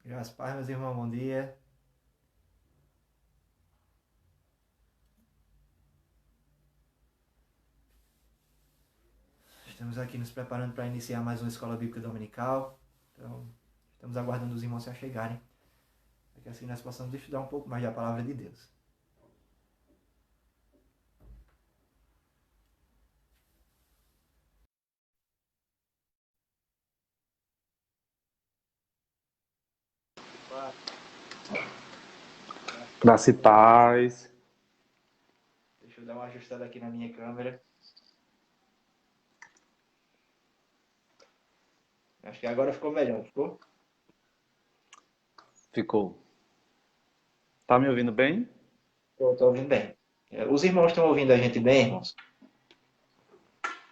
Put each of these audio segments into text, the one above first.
Graças a paz, meus irmãos, bom dia. Estamos aqui nos preparando para iniciar mais uma escola bíblica dominical. Então, estamos aguardando os irmãos se achegarem, para que assim nós possamos estudar um pouco mais da palavra de Deus. Graça e paz. Deixa eu dar uma ajustada aqui na minha câmera. Acho que agora ficou melhor, ficou? Ficou. Tá me ouvindo bem? Estou ouvindo bem. Os irmãos estão ouvindo a gente bem, irmãos?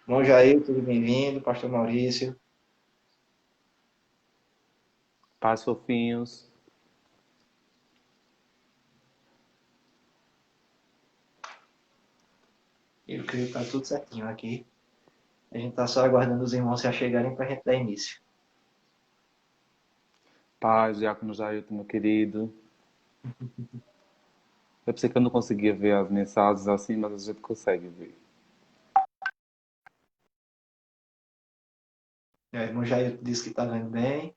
Irmão Jair, tudo bem-vindo. Pastor Maurício. Paz, fofinhos. Eu creio que está tudo certinho aqui. A gente está só aguardando os irmãos se achegarem para a gente dar início. Paz, Diácono Jailton, meu querido. Eu pensei que eu não conseguia ver as mensagens assim, mas a gente consegue ver. O irmão Jair disse que está vendo bem.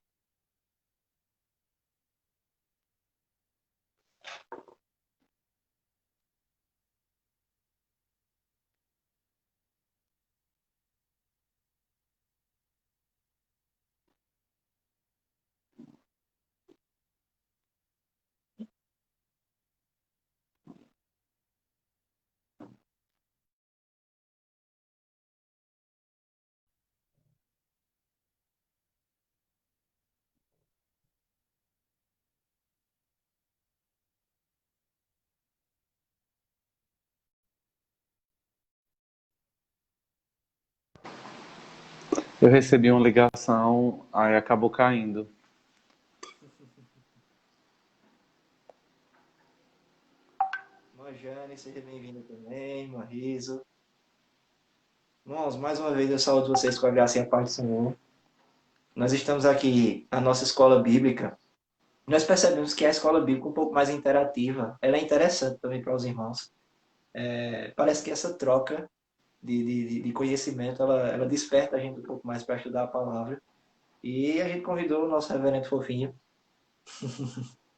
Eu recebi uma ligação, aí acabou caindo. Irmã Jane, seja bem-vinda também, irmã Riso. Irmãos, mais uma vez eu saúdo vocês com a graça e a paz do Senhor. Nós estamos aqui na nossa escola bíblica. Nós percebemos que a escola bíblica é um pouco mais interativa. Ela é interessante também para os irmãos. Parece que essa troca de conhecimento, ela desperta a gente um pouco mais para estudar a palavra. E a gente convidou o nosso reverendo fofinho,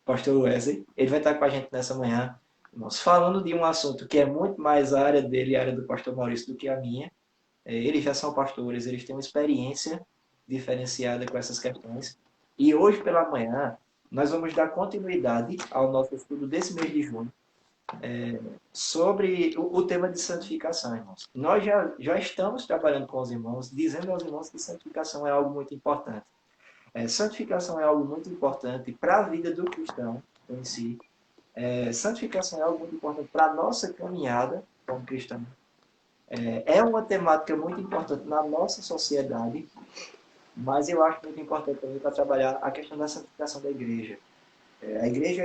pastor Wesley. Ele vai estar com a gente nessa manhã, irmãos, falando de um assunto que é muito mais a área dele, a área do pastor Maurício, do que a minha. Eles já são pastores, eles têm uma experiência diferenciada com essas questões. E hoje pela manhã, nós vamos dar continuidade ao nosso estudo desse mês de junho, sobre o tema de santificação, irmãos. Nós já estamos trabalhando com os irmãos, dizendo aos irmãos que santificação é algo muito importante. Santificação é algo muito importante para a vida do cristão em si. Santificação é algo muito importante para a nossa caminhada como cristão. É uma temática muito importante na nossa sociedade, mas eu acho muito importante também para trabalhar a questão da santificação da igreja. A igreja,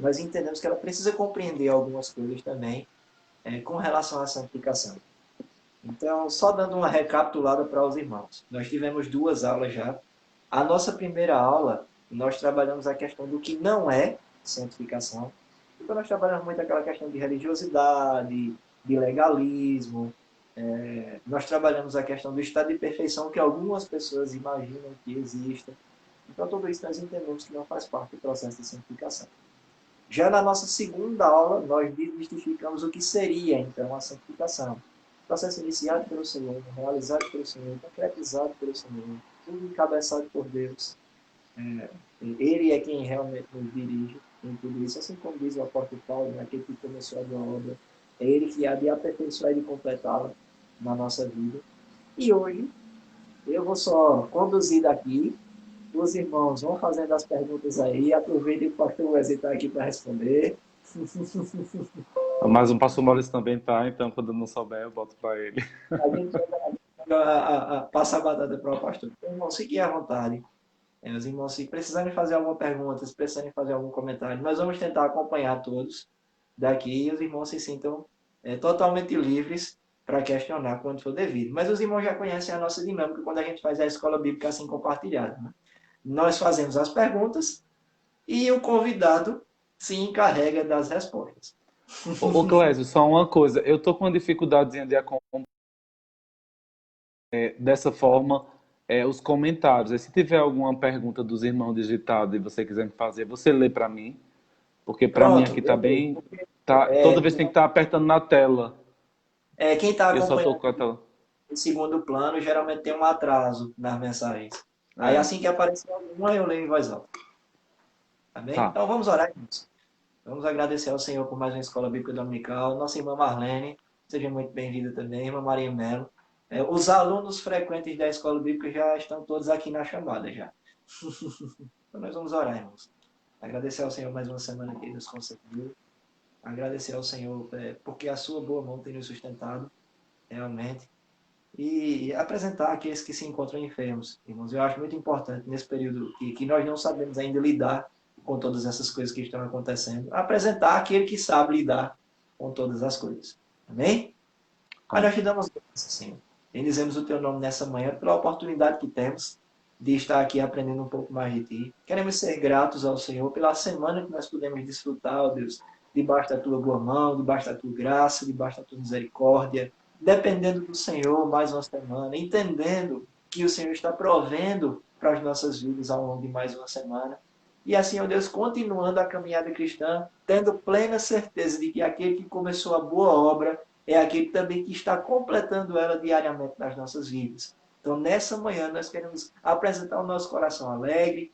nós entendemos que ela precisa compreender algumas coisas também com relação à santificação. Então, só dando uma recapitulada para os irmãos. Nós tivemos duas aulas já. A nossa primeira aula, nós trabalhamos a questão do que não é santificação. Então, nós trabalhamos muito aquela questão de religiosidade, de legalismo. Nós trabalhamos a questão do estado de perfeição que algumas pessoas imaginam que exista. Então, tudo isso nós entendemos que não faz parte do processo de santificação. Já na nossa segunda aula, nós desmistificamos o que seria, então, a santificação. Processo iniciado pelo Senhor, realizado pelo Senhor, concretizado pelo Senhor, tudo encabeçado por Deus. Ele é quem realmente nos dirige em tudo isso, assim como diz o apóstolo Paulo, né? Aquele que começou a boa obra, é ele que há de aperfeiçoar e de completá-la na nossa vida. E hoje, eu vou só conduzir daqui, os irmãos vão fazendo as perguntas aí, aproveitem que o pastor Wesley está aqui para responder. Mas o pastor Maurício também tá, então quando eu não souber eu boto para ele. A gente passa a batata para o pastor. Então, irmãos, fiquem à vontade. Os irmãos, se precisarem fazer alguma pergunta, se precisarem fazer algum comentário, nós vamos tentar acompanhar todos daqui e os irmãos se sintam totalmente livres para questionar quando for devido. Mas os irmãos já conhecem a nossa dinâmica quando a gente faz a escola bíblica assim compartilhada. Né? Nós fazemos as perguntas, e o convidado se encarrega das respostas. Ô, Clésio, só uma coisa. Eu tô com uma dificuldadezinha de acompanhar dessa forma os comentários. Aí, se tiver alguma pergunta dos irmãos digitados e você quiser me fazer, você lê para mim, porque para mim Pronto, aqui tá beleza. bem. Tá, É, toda vez tem que estar apertando na tela. quem está Eu só tô acompanhando com a tela. em segundo plano geralmente tem um atraso nas mensagens. Aí É, assim que aparecer alguma, eu leio em voz alta. Tá bem? tá. Então vamos orar, irmãos. Vamos agradecer ao Senhor por mais uma Escola Bíblica Dominical. Nossa irmã Marlene, seja muito bem-vinda também, irmã Maria Mello. Os alunos frequentes da Escola Bíblica já estão todos aqui na chamada já. Então nós vamos orar, irmãos. Agradecer ao Senhor mais uma semana que Ele nos concedeu. Agradecer ao Senhor porque a sua boa mão tem nos sustentado, realmente. E apresentar aqueles que se encontram enfermos, irmãos. Eu acho muito importante nesse período que nós não sabemos ainda lidar com todas essas coisas que estão acontecendo, apresentar aquele que sabe lidar com todas as coisas. Amém? Pai, nós te damos graças, Senhor. Bendizemos o teu nome nessa manhã pela oportunidade que temos de estar aqui aprendendo um pouco mais de ti. Queremos ser gratos ao Senhor pela semana que nós pudemos desfrutar, ó Deus, debaixo da tua boa mão, debaixo da tua graça, debaixo da tua misericórdia, dependendo do Senhor mais uma semana, entendendo que o Senhor está provendo para as nossas vidas ao longo de mais uma semana. E assim, ó Deus, continuando a caminhada cristã, tendo plena certeza de que aquele que começou a boa obra é aquele também que está completando ela diariamente nas nossas vidas. Então, nessa manhã, nós queremos apresentar o nosso coração alegre,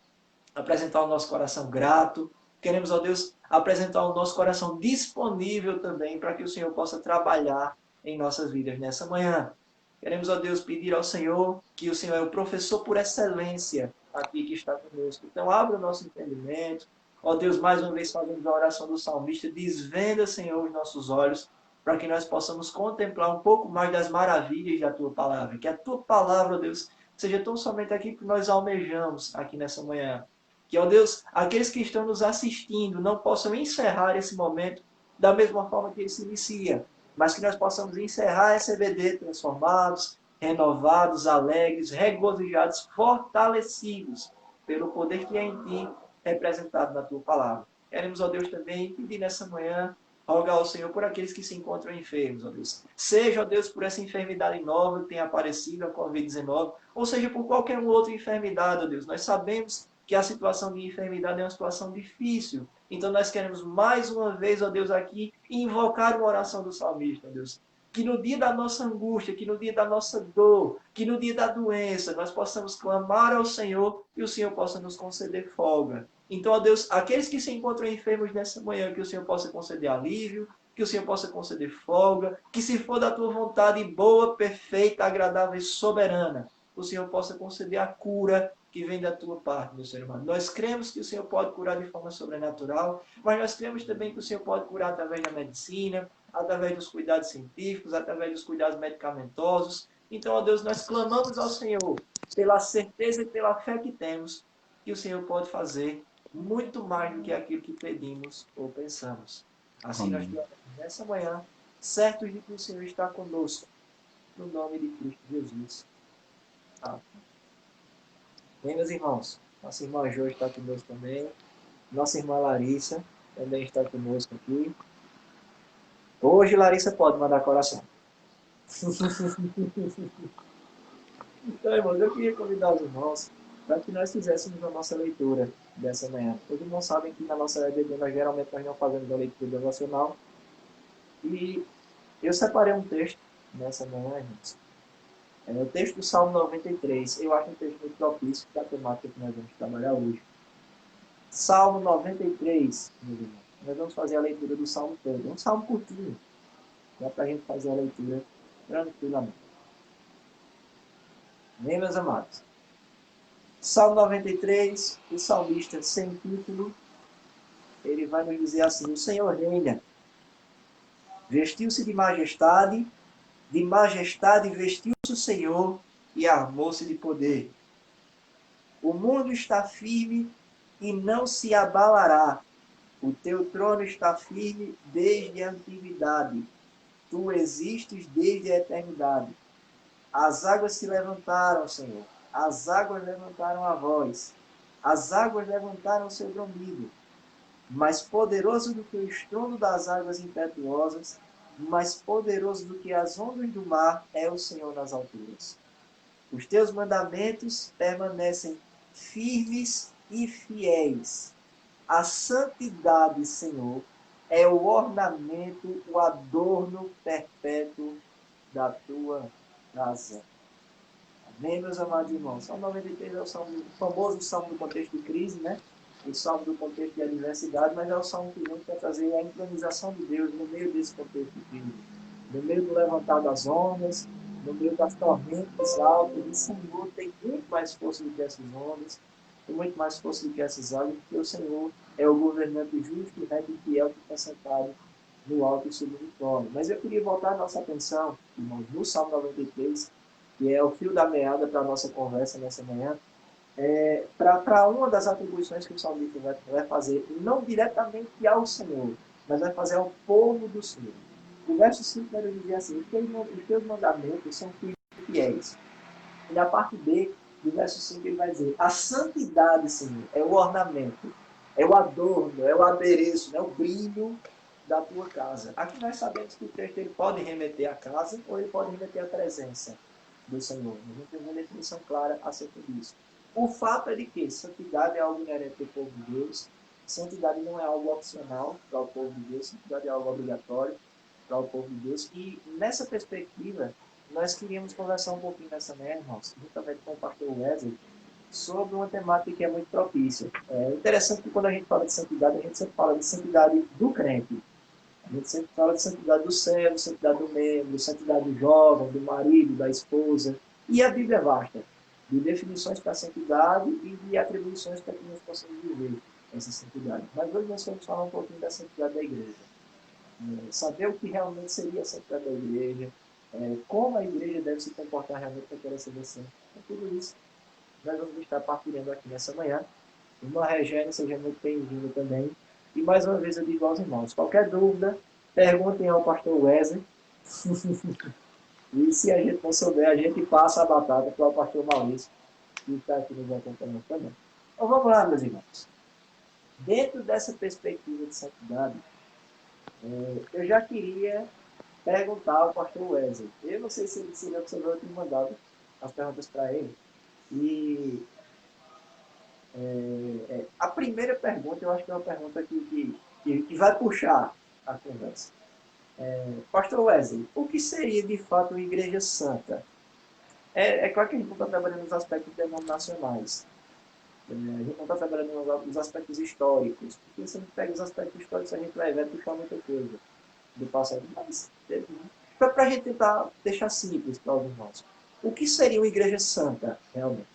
apresentar o nosso coração grato. Queremos, ó Deus, apresentar o nosso coração disponível também para que o Senhor possa trabalhar em nossas vidas nessa manhã. Queremos, ó Deus, pedir ao Senhor que o Senhor é o professor por excelência aqui que está conosco. Então, abra o nosso entendimento. Ó Deus, mais uma vez fazemos a oração do salmista. Desvenda, Senhor, os nossos olhos para que nós possamos contemplar um pouco mais das maravilhas da Tua Palavra. Que a Tua Palavra, ó Deus, seja tão somente aquilo que nós almejamos aqui nessa manhã. Que, ó Deus, aqueles que estão nos assistindo não possam encerrar esse momento da mesma forma que ele se inicia, mas que nós possamos encerrar essa EBD transformados, renovados, alegres, regozijados, fortalecidos pelo poder que é em Ti, representado na Tua Palavra. Queremos, ó Deus, também pedir nessa manhã, rogar ao Senhor por aqueles que se encontram enfermos, ó Deus. Seja, ó Deus, por essa enfermidade nova que tem aparecido, a Covid-19, ou seja, por qualquer outra enfermidade, ó Deus. Nós sabemos que a situação de enfermidade é uma situação difícil. Então nós queremos mais uma vez, ó Deus, aqui invocar uma oração do salmista, ó Deus. Que no dia da nossa angústia, que no dia da nossa dor, que no dia da doença, nós possamos clamar ao Senhor e o Senhor possa nos conceder folga. Então, ó Deus, aqueles que se encontram enfermos nessa manhã, que o Senhor possa conceder alívio, que o Senhor possa conceder folga, que se for da tua vontade boa, perfeita, agradável e soberana, o Senhor possa conceder a cura que vem da tua parte, meu ser humano. Nós cremos que o Senhor pode curar de forma sobrenatural, mas nós cremos também que o Senhor pode curar através da medicina, através dos cuidados científicos, através dos cuidados medicamentosos. Então, ó Deus, nós clamamos ao Senhor pela certeza e pela fé que temos que o Senhor pode fazer muito mais do que aquilo que pedimos ou pensamos. Assim nós te Amém. oramos nessa manhã, certos de que o Senhor está conosco, no nome de Cristo Jesus. Amém. Bem, meus irmãos, nossa irmã Jo está conosco também, nossa irmã Larissa também está conosco aqui. Hoje Larissa pode mandar coração. Então, irmãos, eu queria convidar os irmãos para que nós fizéssemos a nossa leitura dessa manhã. Todos os irmãos sabem que na nossa EBD nós não fazemos a leitura devocional. E eu separei um texto nessa manhã, irmãos. É o texto do Salmo 93. Eu acho um texto muito propício para a temática que nós vamos trabalhar hoje. Salmo 93, meus irmãos. Nós vamos fazer a leitura do Salmo todo. É um salmo curtinho. Dá para a gente fazer a leitura tranquilamente. Bem, meus amados. Salmo 93, o salmista sem título, ele vai nos dizer assim: o Senhor reina, vestiu-se de majestade vestiu-se o Senhor e armou-se de poder. O mundo está firme e não se abalará. O teu trono está firme desde a antiguidade. Tu existes desde a eternidade. As águas se levantaram, Senhor. As águas levantaram a voz. As águas levantaram seu bramido. Mais poderoso do que o estrondo das águas impetuosas, mais poderoso do que as ondas do mar é o Senhor nas alturas. Os teus mandamentos permanecem firmes e fiéis. A santidade, Senhor, é o ornamento, o adorno perpétuo da tua casa. Amém, meus amados irmãos? Salmo 93 é o famoso salmo do contexto de crise, né? O salmo do contexto de adversidade, mas é o salmo que vem para trazer a entronização de Deus no meio desse contexto de crise. No meio do levantar das ondas, no meio das tormentas altas, o Senhor tem muito mais força do que essas ondas, tem muito mais força do que essas águas, porque o Senhor é o governante justo, reto e fiel que está sentado no alto e sobre o trono. Mas eu queria voltar a nossa atenção, irmãos, no Salmo 93, que é o fio da meada para a nossa conversa nessa manhã, para uma das atribuições que o salmista vai fazer, não diretamente ao Senhor, mas vai fazer ao povo do Senhor. O verso 5 vai dizer assim: os teus mandamentos são fiéis. E na parte B do verso 5 ele vai dizer: a santidade, Senhor, é o ornamento, é o adorno, é o adereço, é o brilho da tua casa. Aqui nós sabemos que o texto ele pode remeter à casa ou ele pode remeter à presença do Senhor. A gente tem uma definição clara acerca disso. O fato é de que santidade é algo inerente ao povo de Deus, santidade não é algo opcional para o povo de Deus, santidade é algo obrigatório para o povo de Deus. E nessa perspectiva, nós queríamos conversar um pouquinho nessa manhã, irmãos, juntamente com o pastor Wesley, sobre uma temática que é muito propícia. É interessante que quando a gente fala de santidade, a gente sempre fala de santidade do crente. A gente sempre fala de santidade do servo, santidade do membro, santidade do jovem, do marido, da esposa. E a Bíblia é vasta, de definições para a santidade e de atribuições para que nós possamos viver essa santidade. Mas hoje nós vamos falar um pouquinho da santidade da igreja. Saber o que realmente seria a santidade da igreja, como a igreja deve se comportar realmente para que ela seja santa. Então, tudo isso nós vamos estar partilhando aqui nessa manhã. Irmã Regina, seja muito bem-vinda também. E mais uma vez eu digo aos irmãos, qualquer dúvida, perguntem ao pastor Wesley. E se a gente não souber, a gente passa a batata para o pastor Maurício, que está aqui nos acompanhando também. Então vamos lá, meus irmãos. Dentro dessa perspectiva de santidade, eu já queria perguntar ao pastor Wesley. Eu não sei se ele observou, eu tenho mandado as perguntas para ele. E a primeira pergunta, eu acho que é uma pergunta que vai puxar a conversa. Pastor Wesley, o que seria de fato uma igreja santa? É claro que a gente não está trabalhando nos aspectos denominacionais. A gente não está trabalhando nos aspectos históricos. Porque se a gente pega os aspectos históricos, a gente vai puxar muita coisa do passado. Mas, para a gente tentar deixar simples para os irmãos, o que seria uma igreja santa, realmente?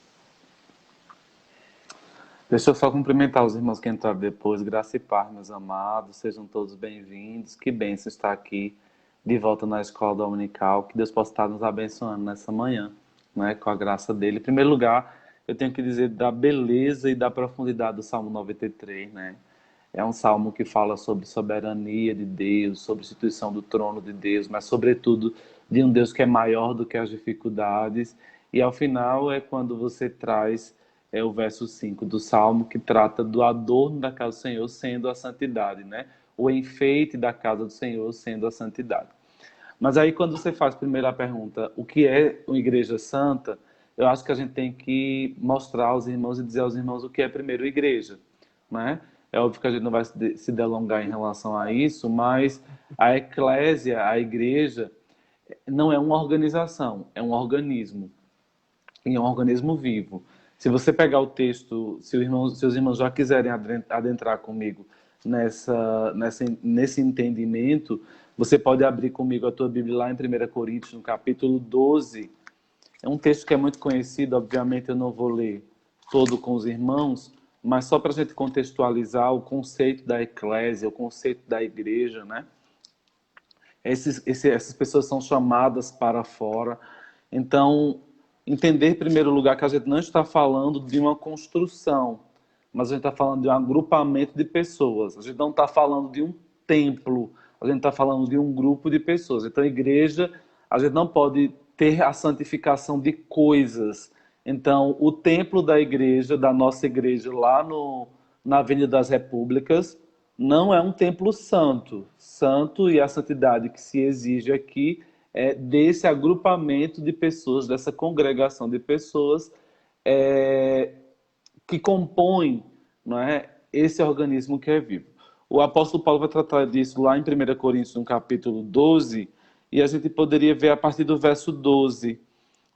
Deixa eu só cumprimentar os irmãos que entraram depois. Graça e paz, meus amados. Sejam todos bem-vindos. Que bênção estar aqui de volta na Escola Dominical. Que Deus possa estar nos abençoando nessa manhã, né, com a graça dele. Em primeiro lugar, eu tenho que dizer da beleza e da profundidade do Salmo 93, né? É um salmo que fala sobre soberania de Deus, sobre a instituição do trono de Deus, mas sobretudo de um Deus que é maior do que as dificuldades. E ao final é quando você traz o verso 5 do salmo, que trata do adorno da casa do Senhor sendo a santidade, né? O enfeite da casa do Senhor sendo a santidade. Mas aí quando você faz primeiro a pergunta, o que é uma igreja santa? Eu acho que a gente tem que mostrar aos irmãos e dizer aos irmãos o que é primeiro igreja, né? É óbvio que a gente não vai se delongar em relação a isso, mas a eclésia, a igreja, não é uma organização, é um organismo. E é um organismo vivo. Se você pegar o texto, se seus irmãos já quiserem adentrar comigo nesse entendimento, você pode abrir comigo a tua Bíblia lá em 1 Coríntios, no capítulo 12. É um texto que é muito conhecido, obviamente eu não vou ler todo com os irmãos, mas só para a gente contextualizar o conceito da eclésia, o conceito da igreja, né? Essas pessoas são chamadas para fora. Então, entender em primeiro lugar que a gente não está falando de uma construção, mas a gente está falando de um agrupamento de pessoas. A gente não está falando de um templo, a gente está falando de um grupo de pessoas. Então, a igreja, a gente não pode ter a santificação de coisas. Então, o templo da igreja, da nossa igreja, lá na Avenida das Repúblicas, não é um templo santo. Santo e a santidade que se exige aqui é desse agrupamento de pessoas, dessa congregação de pessoas é, que compõem, não é, esse organismo que é vivo. O apóstolo Paulo vai tratar disso lá em 1 Coríntios, no capítulo 12, e a gente poderia ver a partir do verso 12,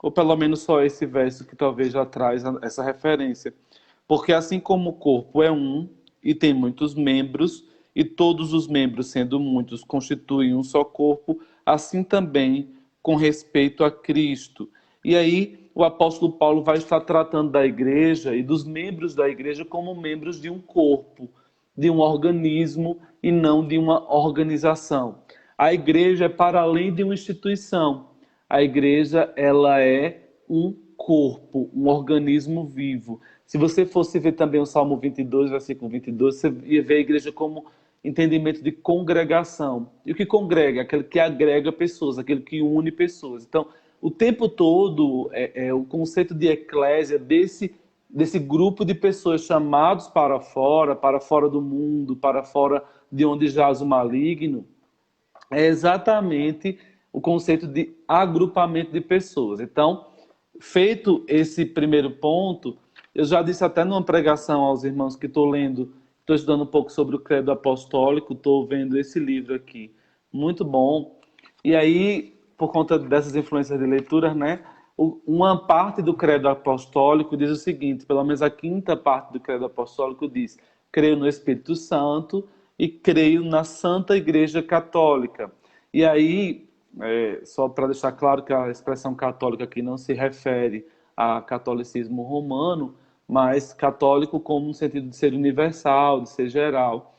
ou pelo menos só esse verso que talvez já traz essa referência. Porque assim como o corpo é um e tem muitos membros, e todos os membros, sendo muitos, constituem um só corpo, assim também com respeito a Cristo. E aí o apóstolo Paulo vai estar tratando da igreja e dos membros da igreja como membros de um corpo, de um organismo e não de uma organização. A igreja é para além de uma instituição. A igreja, ela é um corpo, um organismo vivo. Se você fosse ver também o Salmo 22, versículo 22, você ia ver a igreja como entendimento de congregação. E o que congrega? Aquele que agrega pessoas, aquele que une pessoas. Então, o tempo todo, o conceito de eclésia, desse grupo de pessoas chamados para fora do mundo, para fora de onde jaz o maligno, é exatamente o conceito de agrupamento de pessoas. Então, feito esse primeiro ponto, eu já disse até numa pregação aos irmãos que estou lendo, estou estudando um pouco sobre o credo apostólico, estou vendo esse livro aqui, muito bom. E aí, por conta dessas influências de leitura, né, uma parte do credo apostólico diz o seguinte, pelo menos a quinta parte do credo apostólico diz: creio no Espírito Santo e creio na Santa Igreja Católica. E aí, só para deixar claro que a expressão católica aqui não se refere a catolicismo romano, mas católico como no sentido de ser universal, de ser geral.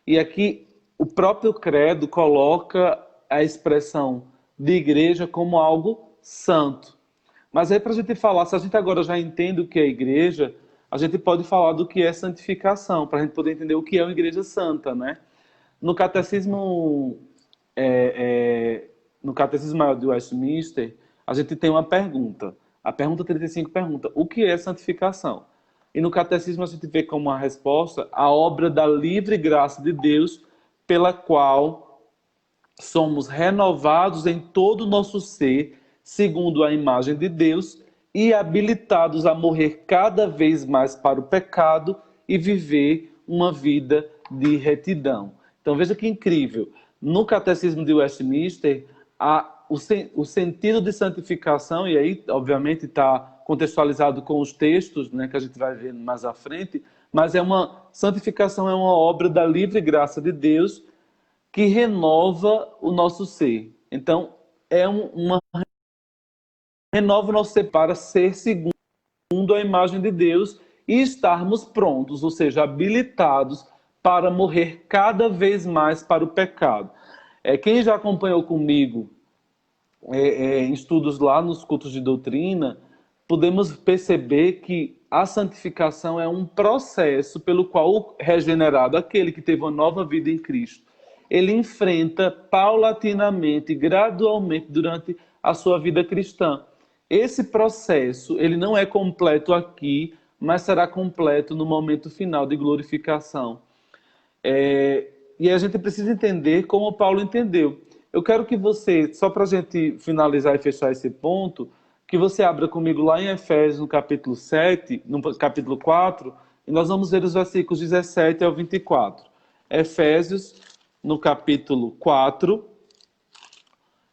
E aqui o próprio credo coloca a expressão de igreja como algo santo. Mas aí para a gente falar, se a gente agora já entende o que é igreja, a gente pode falar do que é santificação, para a gente poder entender o que é uma igreja santa, né? No catecismo, no catecismo maior de Westminster, a gente tem uma pergunta. A pergunta 35 pergunta: o que é santificação? E no catecismo a gente vê como uma resposta a obra da livre graça de Deus, pela qual somos renovados em todo o nosso ser, segundo a imagem de Deus, e habilitados a morrer cada vez mais para o pecado e viver uma vida de retidão. Então veja que incrível. No Catecismo de Westminster, o sentido de santificação, e aí obviamente está contextualizado com os textos, né, que a gente vai ver mais à frente, mas santificação é uma obra da livre graça de Deus que renova o nosso ser. Então, renova o nosso ser para ser segundo a imagem de Deus e estarmos prontos, ou seja, habilitados para morrer cada vez mais para o pecado. Quem já acompanhou comigo em estudos lá nos cultos de doutrina, podemos perceber que a santificação é um processo pelo qual o regenerado, aquele que teve uma nova vida em Cristo, ele enfrenta paulatinamente, gradualmente, durante a sua vida cristã. Esse processo, ele não é completo aqui, mas será completo no momento final de glorificação. E a gente precisa entender como Paulo entendeu. Eu quero que você, só para a gente finalizar e fechar esse ponto, que você abra comigo lá em Efésios, no capítulo 7, no capítulo 4, e nós vamos ver os versículos 17 ao 24. Efésios, no capítulo 4.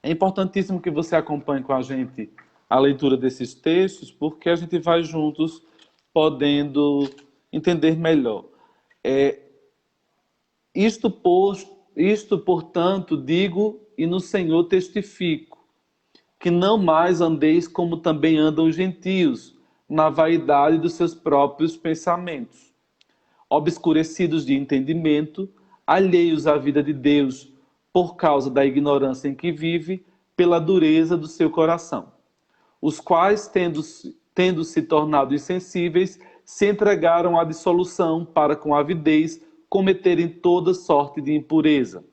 É importantíssimo que você acompanhe com a gente a leitura desses textos, porque a gente vai juntos podendo entender melhor. Isto, portanto, digo e no Senhor testifico, que não mais andeis como também andam os gentios, na vaidade dos seus próprios pensamentos, obscurecidos de entendimento, alheios à vida de Deus, por causa da ignorância em que vive, pela dureza do seu coração, os quais, tendo se tornado insensíveis, se entregaram à dissolução para com avidez cometerem toda sorte de impureza.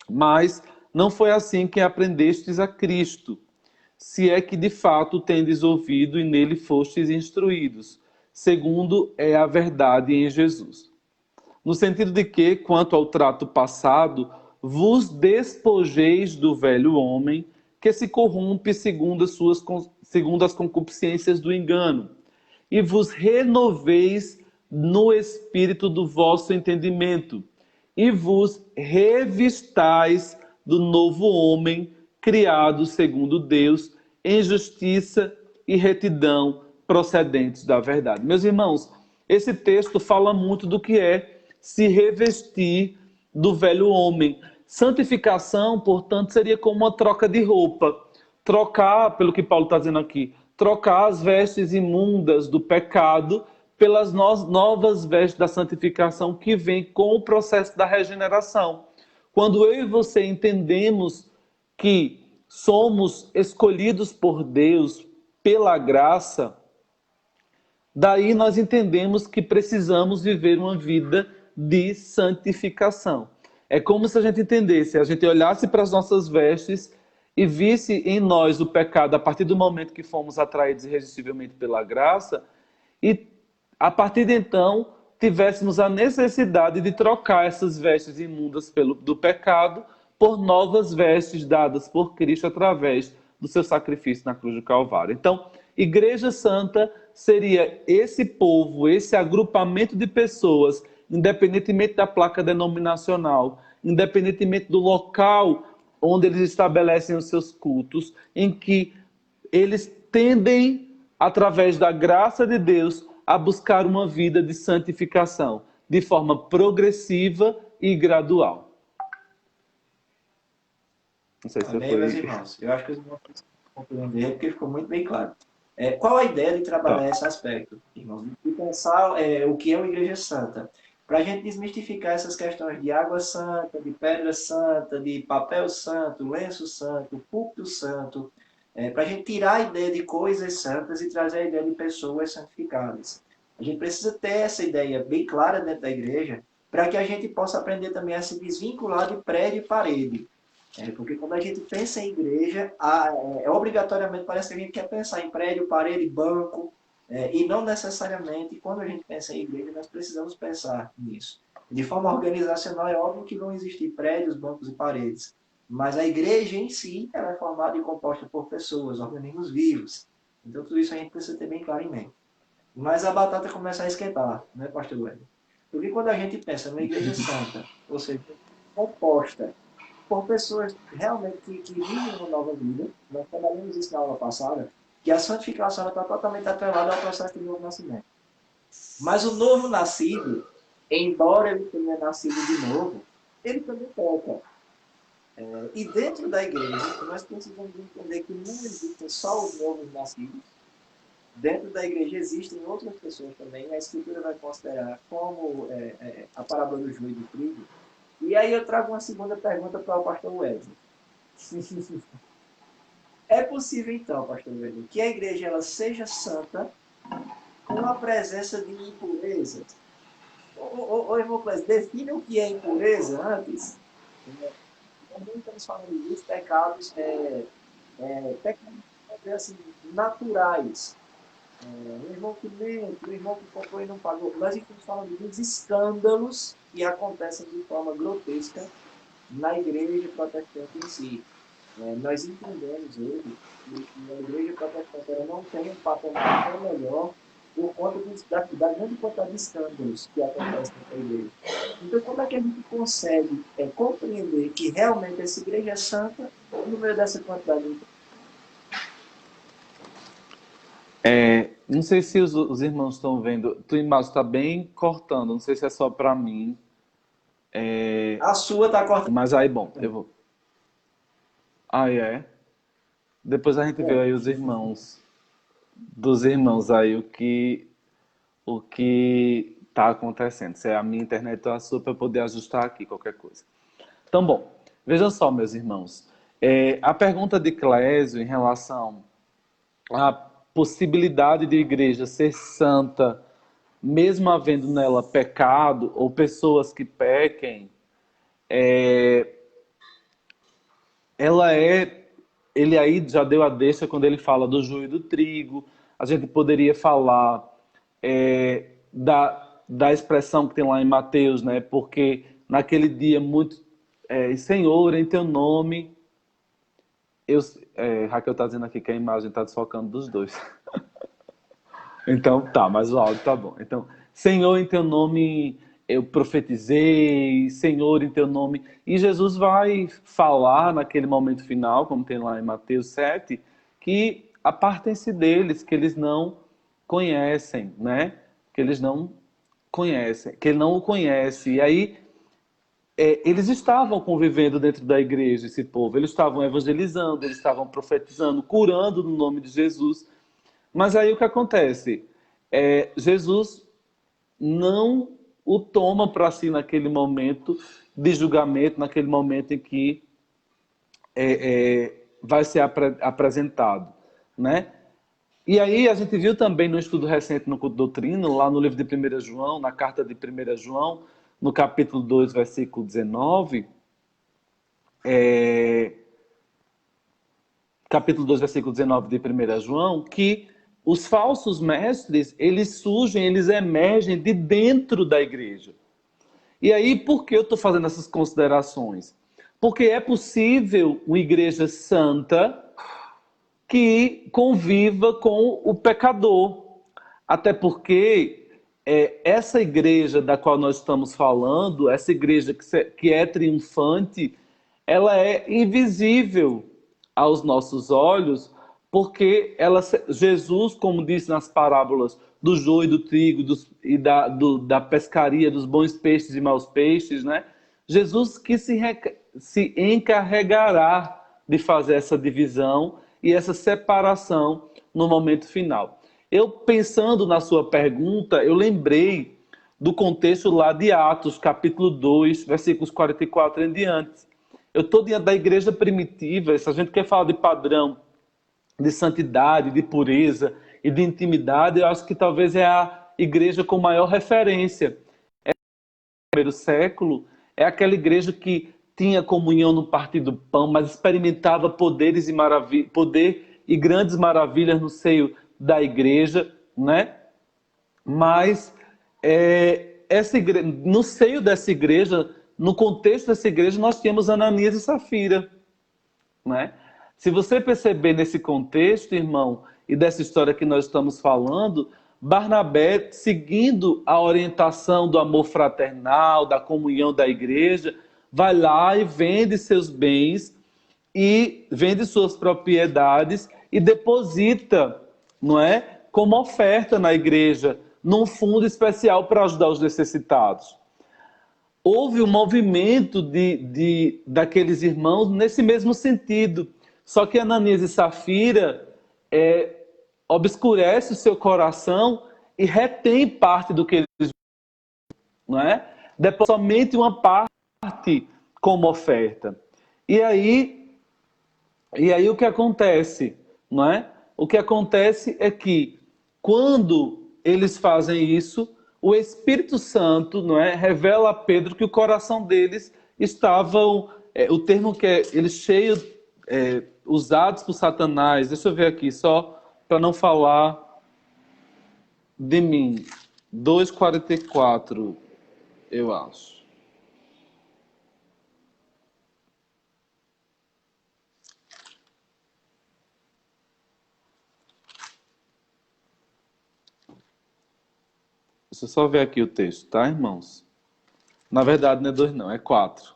Mas não foi assim que aprendestes a Cristo, se é que de fato tendes ouvido e nele fostes instruídos, segundo é a verdade em Jesus. No sentido de que, quanto ao trato passado, vos despojeis do velho homem, que se corrompe segundo as concupiscências do engano, e vos renoveis no espírito do vosso entendimento, e vos revistais do novo homem, criado segundo Deus, em justiça e retidão procedentes da verdade. Meus irmãos, esse texto fala muito do que é se revestir do velho homem. Santificação, portanto, seria como uma troca de roupa. Trocar, pelo que Paulo está dizendo aqui, trocar as vestes imundas do pecado pelas novas vestes da santificação que vem com o processo da regeneração. Quando eu e você entendemos que somos escolhidos por Deus pela graça, daí nós entendemos que precisamos viver uma vida de santificação. É como se a gente entendesse, a gente olhasse para as nossas vestes e visse em nós o pecado a partir do momento que fomos atraídos irresistivelmente pela graça e a partir de então tivéssemos a necessidade de trocar essas vestes imundas do pecado por novas vestes dadas por Cristo através do seu sacrifício na cruz do Calvário. Então, Igreja Santa seria esse povo, esse agrupamento de pessoas, independentemente da placa denominacional, independentemente do local onde eles estabelecem os seus cultos, em que eles tendem, através da graça de Deus, a buscar uma vida de santificação, de forma progressiva e gradual. Não sei se Amém, meus irmãos. Eu acho que os irmãos compreender, porque ficou muito bem claro. Qual a ideia de trabalhar esse aspecto, irmãos? De pensar o que é uma igreja santa. Para a gente desmistificar essas questões de água santa, de pedra santa, de papel santo, lenço santo, púlpito santo, para a gente tirar a ideia de coisas santas e trazer a ideia de pessoas santificadas. A gente precisa ter essa ideia bem clara dentro da igreja, para que a gente possa aprender também a se desvincular de prédio e parede. Porque quando a gente pensa em igreja, obrigatoriamente parece que a gente quer pensar em prédio, parede, banco, e não necessariamente quando a gente pensa em igreja nós precisamos pensar nisso. De forma organizacional é óbvio que vão existir prédios, bancos e paredes, mas a igreja em si ela é formada e composta por pessoas, organismos vivos. Então tudo isso a gente precisa ter bem claro em mente. Mas a batata começa a esquentar, né, pastor Wellington? Porque quando a gente pensa numa igreja santa, ou seja, composta por pessoas realmente que vivem uma nova vida, nós trabalhamos isso na aula passada, que a santificação está totalmente atrelada ao processo de novo nascimento. Mas o novo nascido, embora ele tenha nascido de novo, ele também peca. E dentro da igreja, nós precisamos entender que não existem só os novos nascidos. Dentro da igreja existem outras pessoas também. A Escritura vai considerar como a parábola do joio e do trigo. E aí eu trago uma segunda pergunta para o pastor Wesley. É possível então, pastor Wesley, que a igreja ela seja santa com a presença de impurezas? Irmão Clésio, define o que é impureza antes. Também estamos falando dos pecados, assim, naturais. O irmão que mente, o irmão que comprou e não pagou. Nós estamos falando dos escândalos que acontecem de forma grotesca na igreja protestante em si. Nós entendemos hoje que a igreja protestante ela não tem um patamar tão melhor por conta da grande quantidade de escândalos que acontecem na igreja. Então, como é que a gente consegue compreender que realmente essa igreja é santa no meio dessa quantidade de não sei se os irmãos estão vendo. Tua imagem está bem cortando. Não sei se é só para mim. A sua está cortando. Mas aí, bom, eu vou. É? Depois a gente vê aí os irmãos. Dos irmãos aí, o que está acontecendo. Se é a minha internet ou a sua, para eu poder ajustar aqui qualquer coisa. Então, bom, vejam só, meus irmãos. A pergunta de Clésio em relação à possibilidade de igreja ser santa, mesmo havendo nela pecado ou pessoas que pequem, ela é ele aí já deu a deixa quando ele fala do joio e do trigo. A gente poderia falar da expressão que tem lá em Mateus, né? Porque naquele dia muito Senhor, em teu nome Raquel está dizendo aqui que a imagem está desfocando dos dois. Então, tá, mas o áudio tá bom. Então, Senhor, em teu nome eu profetizei, Senhor, em teu nome. E Jesus vai falar naquele momento final, como tem lá em Mateus 7, que apartem-se deles, que eles não conhecem, né? Que eles não conhecem, que ele não o conhece. E aí, eles estavam convivendo dentro da igreja, esse povo. Eles estavam evangelizando, eles estavam profetizando, curando no nome de Jesus. Mas aí o que acontece? Jesus não o toma para si naquele momento de julgamento, naquele momento em que vai ser apresentado, né? E aí a gente viu também no estudo recente no Culto Doutrino, lá no livro de 1 João, na carta de 1 João, no capítulo 2, versículo 19, capítulo 2, versículo 19 de 1 João, que os falsos mestres, eles surgem, eles emergem de dentro da igreja. E aí, por que eu estou fazendo essas considerações? Porque é possível uma igreja santa que conviva com o pecador. Até porque essa igreja da qual nós estamos falando, essa igreja que é triunfante, ela é invisível aos nossos olhos, porque Jesus, como disse nas parábolas do joio e do trigo e da pescaria, dos bons peixes e maus peixes, né? Jesus que se encarregará de fazer essa divisão e essa separação no momento final. Eu, pensando na sua pergunta, eu lembrei do contexto lá de Atos, capítulo 2, versículos 44 em diante. Eu estou diante da igreja primitiva, se a gente quer falar de padrão de santidade, de pureza e de intimidade, eu acho que talvez é a igreja com maior referência. No primeiro século, é aquela igreja que tinha comunhão no partir do pão, mas experimentava poder e grandes maravilhas no seio da igreja, né? Mas no seio dessa igreja, no contexto dessa igreja, nós tínhamos Ananias e Safira, né? Se você perceber nesse contexto, irmão, e dessa história que nós estamos falando, Barnabé, seguindo a orientação do amor fraternal, da comunhão da igreja, vai lá e vende seus bens e vende suas propriedades e deposita, não é, como oferta na igreja, num fundo especial para ajudar os necessitados. Houve um movimento daqueles irmãos nesse mesmo sentido. Só que Ananias e Safira obscurece o seu coração e retém parte do que eles, não é? Depois somente uma parte como oferta. E aí o que acontece, não é? O que acontece é que quando eles fazem isso, o Espírito Santo, não é, revela a Pedro que o coração deles estavam, o termo que eles cheios, usados por Satanás. Deixa eu ver aqui, só para não falar de mim. 2,44, eu acho. Deixa eu só ver aqui o texto, tá, irmãos? Na verdade, não é 2, não, é 4.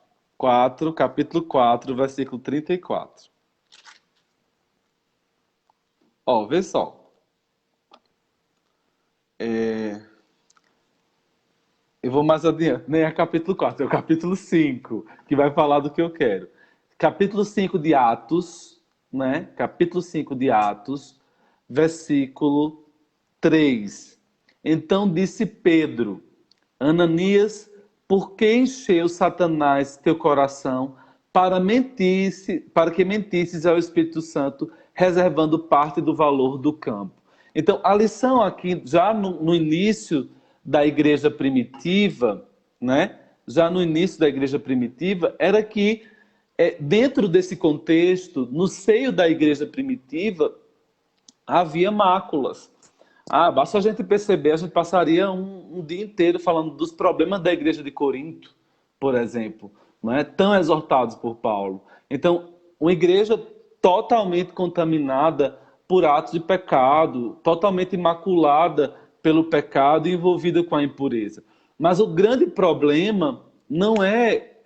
Capítulo 4, versículo 34. Ó, vê só. Eu vou mais adiante, nem é capítulo 4, é o capítulo 5, que vai falar do que eu quero. Capítulo 5 de Atos, né? Capítulo 5 de Atos, versículo 3. Então disse Pedro: Ananias, por que encheu Satanás teu coração para que mentisses ao Espírito Santo, reservando parte do valor do campo? Então, a lição aqui, já no início da igreja primitiva, né? Já no início da igreja primitiva, era que dentro desse contexto, no seio da igreja primitiva, havia máculas. Basta a gente perceber, a gente passaria um dia inteiro falando dos problemas da igreja de Corinto, por exemplo, não é? Tão exortados por Paulo. Então, uma igreja totalmente contaminada por atos de pecado, totalmente imaculada pelo pecado e envolvida com a impureza. Mas o grande problema não é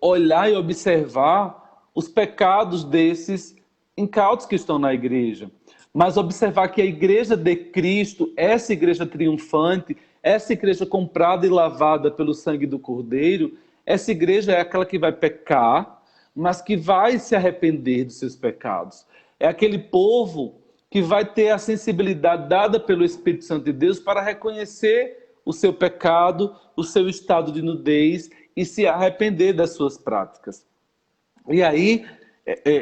olhar e observar os pecados desses incautos que estão na igreja, mas observar que a igreja de Cristo, essa igreja triunfante, essa igreja comprada e lavada pelo sangue do Cordeiro, essa igreja é aquela que vai pecar, mas que vai se arrepender dos seus pecados. É aquele povo que vai ter a sensibilidade dada pelo Espírito Santo de Deus para reconhecer o seu pecado, o seu estado de nudez e se arrepender das suas práticas. E aí,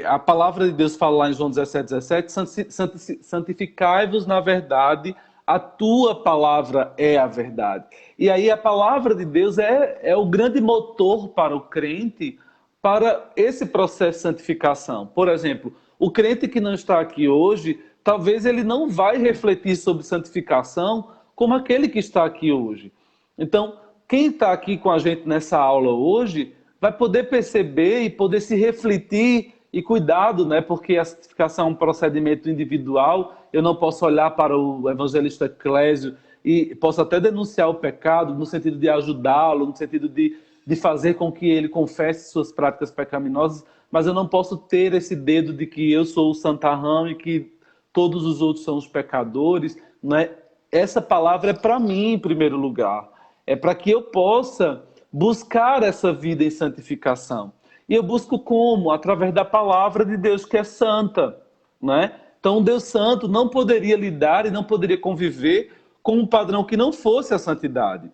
a palavra de Deus fala lá em João 17:17, santificai-vos na verdade, a tua palavra é a verdade. E aí a palavra de Deus é o grande motor para o crente, para esse processo de santificação. Por exemplo, o crente que não está aqui hoje, talvez ele não vai refletir sobre santificação como aquele que está aqui hoje. Então, quem está aqui com a gente nessa aula hoje vai poder perceber e poder se refletir e cuidado, né? Porque a santificação é um procedimento individual. Eu não posso olhar para o evangelista Clésio e posso até denunciar o pecado no sentido de ajudá-lo, no sentido de fazer com que ele confesse suas práticas pecaminosas, mas eu não posso ter esse dedo de que eu sou o santarrão e que todos os outros são os pecadores, né? Essa palavra é para mim, em primeiro lugar. É para que eu possa buscar essa vida em santificação. E eu busco como? Através da palavra de Deus, que é santa, né? Então, um Deus santo não poderia lidar e não poderia conviver com um padrão que não fosse a santidade.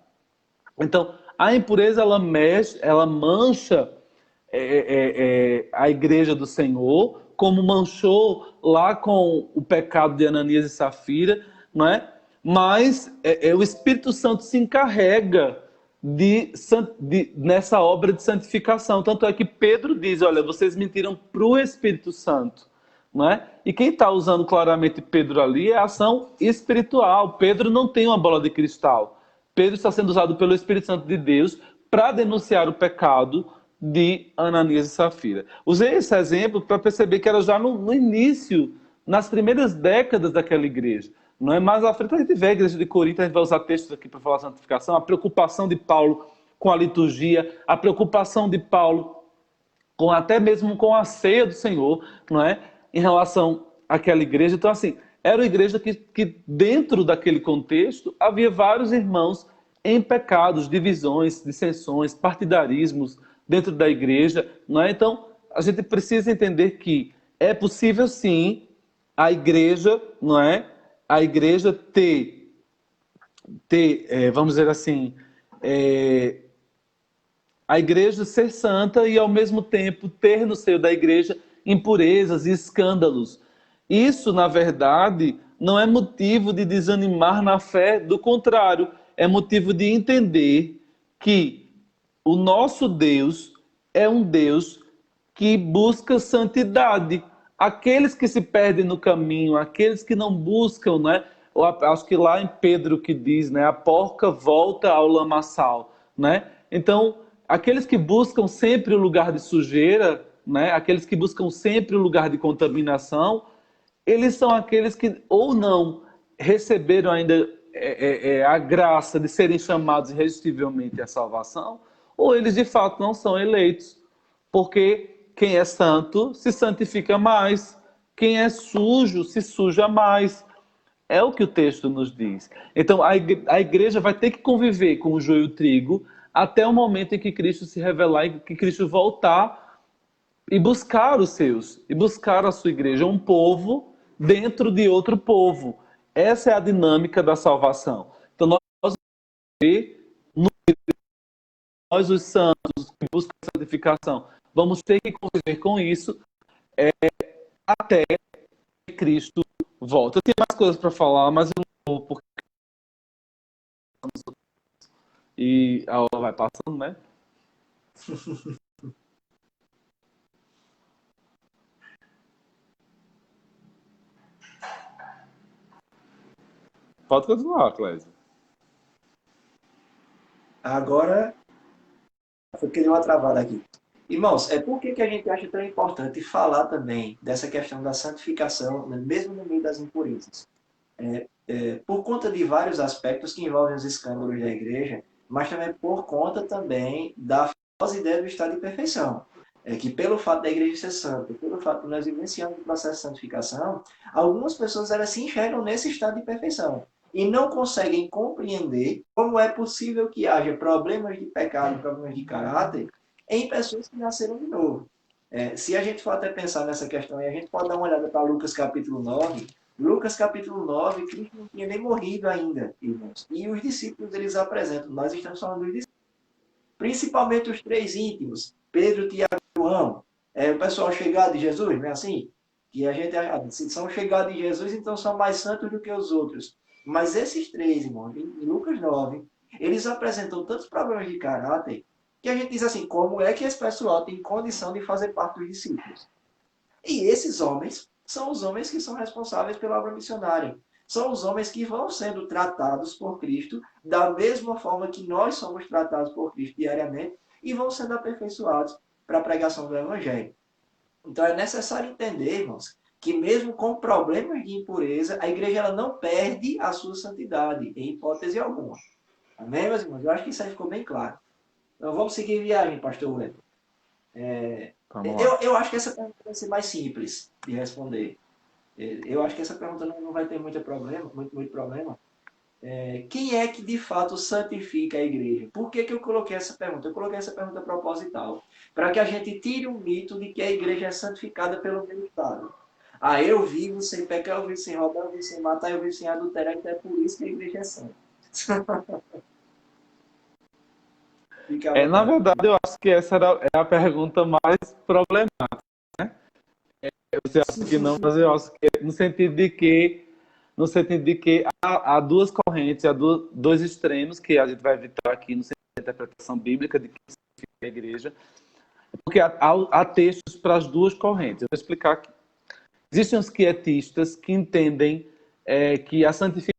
Então, a impureza, ela mancha a igreja do Senhor, como manchou lá com o pecado de Ananias e Safira, não é? Mas o Espírito Santo se encarrega nessa obra de santificação. Tanto é que Pedro diz, olha, vocês mentiram para o Espírito Santo. Não é? E quem está usando claramente Pedro ali é a ação espiritual. Pedro não tem uma bola de cristal. Pedro está sendo usado pelo Espírito Santo de Deus para denunciar o pecado de Ananias e Safira. Usei esse exemplo para perceber que era já no início, nas primeiras décadas daquela igreja. Não é? Mais à frente a gente vê a igreja de Corinto, a gente vai usar textos aqui para falar de santificação, a preocupação de Paulo com a liturgia, a preocupação de Paulo até mesmo com a ceia do Senhor, não é? Em relação àquela igreja. Então, assim, era uma igreja que dentro daquele contexto, havia vários irmãos em pecados, divisões, dissensões, partidarismos dentro da igreja, não é? Então, a gente precisa entender que é possível, sim, a igreja, não é? A igreja ter vamos dizer assim, a igreja ser santa e, ao mesmo tempo, ter no seio da igreja impurezas e escândalos. Isso, na verdade, não é motivo de desanimar na fé, do contrário, é motivo de entender que o nosso Deus é um Deus que busca santidade. Aqueles que se perdem no caminho, aqueles que não buscam, né? Acho que lá em Pedro que diz, né? A porca volta ao lamaçal, né? Então, aqueles que buscam sempre o lugar de sujeira, né? Aqueles que buscam sempre o lugar de contaminação, eles são aqueles que ou não receberam ainda a graça de serem chamados irresistivelmente à salvação, ou eles de fato não são eleitos. Porque quem é santo se santifica mais, quem é sujo se suja mais. É o que o texto nos diz. Então, a igreja vai ter que conviver com o joio e o trigo até o momento em que Cristo se revelar e que Cristo voltar e buscar os seus, e buscar a sua igreja, um povo dentro de outro povo. Essa é a dinâmica da salvação. Então, nós os santos que buscam a santificação, vamos ter que conviver com isso até que Cristo volta. Eu tenho mais coisas para falar, mas eu não vou, porque e a aula vai passando, né? Pode continuar, Clésia. Agora, foi que deu uma travada aqui. Irmãos, por que a gente acha tão importante falar também dessa questão da santificação, né, mesmo no meio das impurezas? Por conta de vários aspectos que envolvem os escândalos da igreja, mas também por conta também da falsa ideia do estado de perfeição. Que pelo fato da igreja ser santa, pelo fato de nós vivenciarmos o processo de santificação, algumas pessoas elas se enxergam nesse estado de perfeição e não conseguem compreender como é possível que haja problemas de pecado, problemas de caráter em pessoas que nasceram de novo. Se a gente for até pensar nessa questão, a gente pode dar uma olhada para Lucas capítulo 9. Lucas capítulo 9, Cristo não tinha nem morrido ainda, irmãos. E os discípulos eles apresentam, nós estamos falando dos discípulos, principalmente os três íntimos, Pedro, Tiago e João. O pessoal chegado de Jesus, não é assim? Que a gente se são chegados de Jesus, então são mais santos do que os outros. Mas esses três, irmãos, em Lucas 9, eles apresentam tantos problemas de caráter que a gente diz assim, como é que esse pessoal tem condição de fazer parte dos discípulos? E esses homens são os homens que são responsáveis pela obra missionária. São os homens que vão sendo tratados por Cristo da mesma forma que nós somos tratados por Cristo diariamente e vão sendo aperfeiçoados para a pregação do Evangelho. Então é necessário entender, irmãos, que mesmo com problemas de impureza, a igreja ela não perde a sua santidade, em hipótese alguma. Amém, meus irmãos? Eu acho que isso aí ficou bem claro. Então vamos seguir viagem, pastor Wellington. Eu acho que essa pergunta vai ser mais simples de responder. Eu acho que essa pergunta não vai ter muito problema. Quem é que de fato santifica a igreja? Por que eu coloquei essa pergunta? Eu coloquei essa pergunta proposital. Para que a gente tire o mito de que a igreja é santificada pelo meu estado. Eu vivo sem pecar, eu vivo sem roubar, eu vivo sem matar, eu vivo sem adulterar, então é por isso que a igreja é santa. Na verdade, eu acho que essa é a pergunta mais problemática, né? Você acha que não, mas eu acho que no sentido de que há duas correntes, há dois extremos que a gente vai evitar aqui no sentido da interpretação bíblica de que significa a igreja, porque há textos para as duas correntes. Eu vou explicar aqui. Existem os quietistas que entendem que a santificação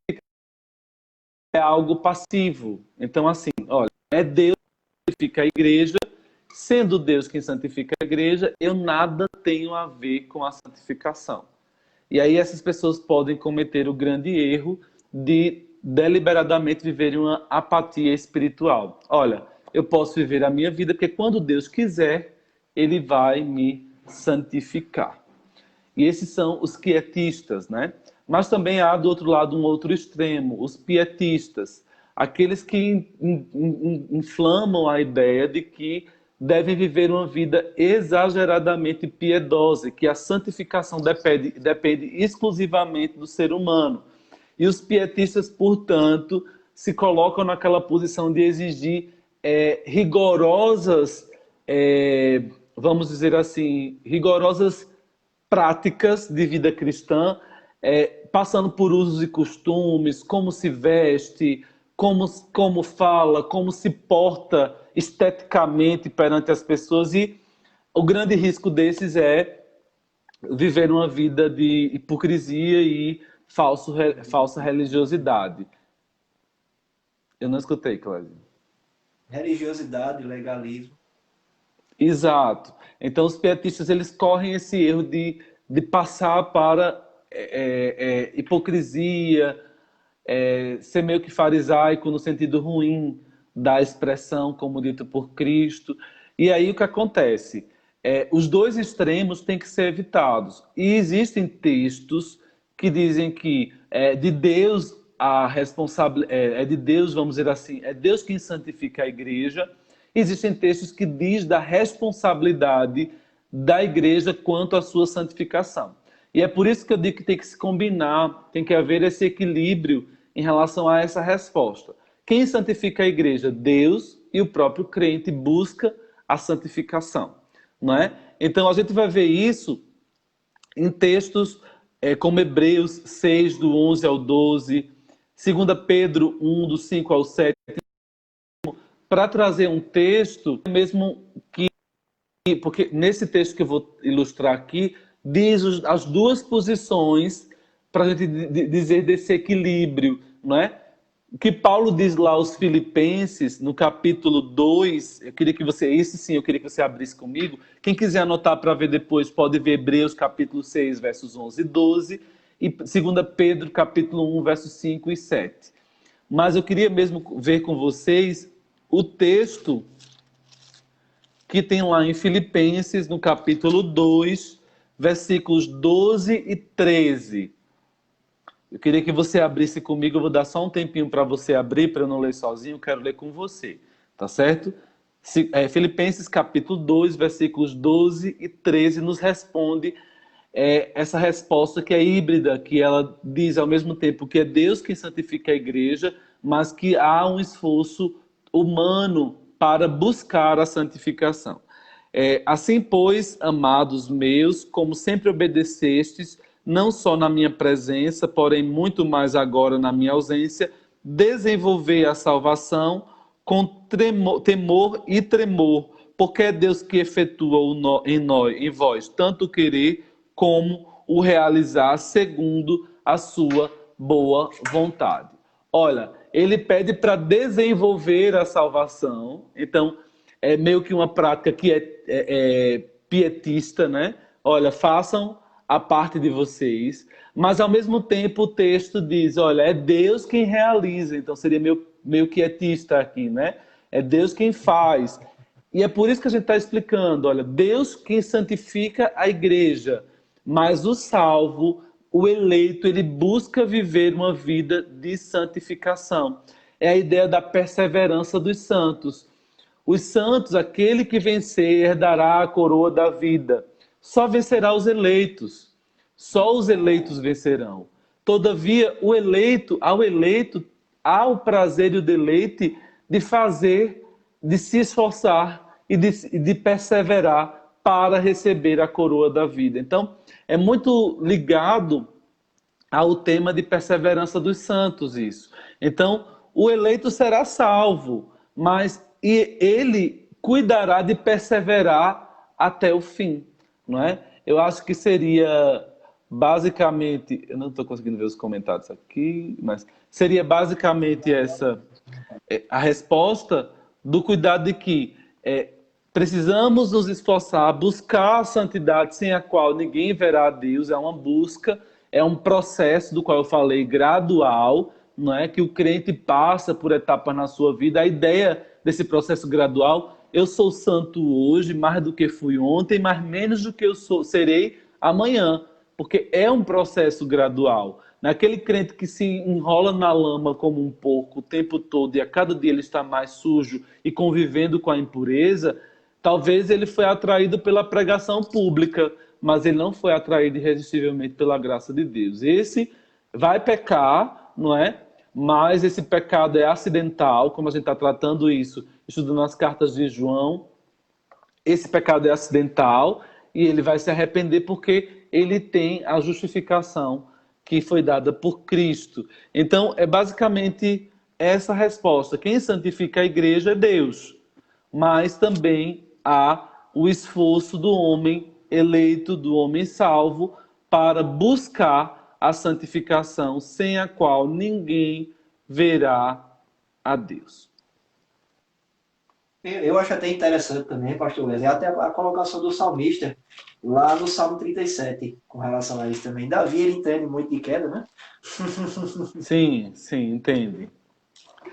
é algo passivo. Então, assim, olha, é Deus que santifica a igreja, sendo Deus quem santifica a igreja, eu nada tenho a ver com a santificação. E aí essas pessoas podem cometer o grande erro de deliberadamente viverem uma apatia espiritual. Olha, eu posso viver a minha vida porque quando Deus quiser, Ele vai me santificar. E esses são os quietistas, né? Mas também há do outro lado um outro extremo, os pietistas, aqueles que inflamam a ideia de que devem viver uma vida exageradamente piedosa, que a santificação depende exclusivamente do ser humano. E os pietistas, portanto, se colocam naquela posição de exigir rigorosas, vamos dizer assim, rigorosas práticas de vida cristã, passando por usos e costumes, como se veste, como fala, como se porta esteticamente perante as pessoas. E o grande risco desses é viver uma vida de hipocrisia e falsa religiosidade. Eu não escutei, Cláudio. Religiosidade, legalismo. Exato. Então os pietistas eles correm esse erro de passar para hipocrisia, ser meio que farisaico no sentido ruim da expressão, como dito por Cristo. E aí o que acontece? Os dois extremos têm que ser evitados. E existem textos que dizem que de Deus a responsabilidade, de Deus, vamos dizer assim, é Deus quem santifica a igreja. Existem textos que diz da responsabilidade da igreja quanto à sua santificação. E é por isso que eu digo que tem que se combinar, tem que haver esse equilíbrio em relação a essa resposta. Quem santifica a igreja? Deus, e o próprio crente busca a santificação. Não é? Então a gente vai ver isso em textos como Hebreus 6, do 11 ao 12, 2 Pedro 1, do 5 ao 7, para trazer um texto, mesmo que, porque nesse texto que eu vou ilustrar aqui, diz as duas posições para a gente dizer desse equilíbrio não é? O que Paulo diz lá aos Filipenses, no capítulo 2, eu queria que você, esse sim, eu queria que você abrisse comigo. Quem quiser anotar para ver depois, pode ver Hebreus capítulo 6, versos 11 e 12, e 2 Pedro capítulo 1, versos 5 e 7. Mas eu queria mesmo ver com vocês o texto que tem lá em Filipenses, no capítulo 2, versículos 12 e 13. Eu queria que você abrisse comigo, eu vou dar só um tempinho para você abrir, para eu não ler sozinho, eu quero ler com você, tá certo? Filipenses capítulo 2, versículos 12 e 13 nos responde essa resposta que é híbrida, que ela diz ao mesmo tempo que é Deus quem santifica a igreja, mas que há um esforço humano para buscar a santificação. Assim, pois, amados meus, como sempre obedecestes, não só na minha presença, porém muito mais agora na minha ausência, desenvolver a salvação com temor e tremor, porque é Deus que efetua em vós tanto o querer como o realizar segundo a sua boa vontade. Olha, ele pede para desenvolver a salvação, então é meio que uma prática que é pietista, né? Olha, façam a parte de vocês, mas ao mesmo tempo o texto diz, olha, é Deus quem realiza, então seria meio quietista aqui, né? É Deus quem faz. E é por isso que a gente está explicando, olha, Deus quem santifica a igreja, mas o salvo, o eleito, ele busca viver uma vida de santificação. É a ideia da perseverança dos santos. Os santos, aquele que vencer, herdará a coroa da vida. Só vencerá os eleitos. Só os eleitos vencerão. Todavia, ao eleito, há o prazer e o deleite de fazer, de se esforçar e de perseverar para receber a coroa da vida. Então, é muito ligado ao tema de perseverança dos santos isso. Então, o eleito será salvo, mas ele cuidará de perseverar até o fim, não é? Eu acho que seria basicamente, eu não estou conseguindo ver os comentários aqui, mas seria basicamente essa a resposta do cuidado de que precisamos nos esforçar, buscar a santidade sem a qual ninguém verá a Deus, é uma busca, é um processo do qual eu falei gradual, não é que o crente passa por etapas na sua vida. A ideia desse processo gradual, eu sou santo hoje, mais do que fui ontem, mas menos do que serei amanhã, porque é um processo gradual. Naquele crente que se enrola na lama como um porco o tempo todo e a cada dia ele está mais sujo e convivendo com a impureza, talvez ele foi atraído pela pregação pública, mas ele não foi atraído irresistivelmente pela graça de Deus. Esse vai pecar, não é? Mas esse pecado é acidental, como a gente está tratando isso, estudando as cartas de João. Esse pecado é acidental e ele vai se arrepender porque ele tem a justificação que foi dada por Cristo. Então, é basicamente essa resposta. Quem santifica a igreja é Deus, mas também há o esforço do homem eleito, do homem salvo, para buscar a santificação, sem a qual ninguém verá a Deus. Eu acho até interessante também, pastor Wesley, até a colocação do salmista lá no Salmo 37, com relação a isso também. Davi, ele entende muito de queda, né? Sim, sim, entende.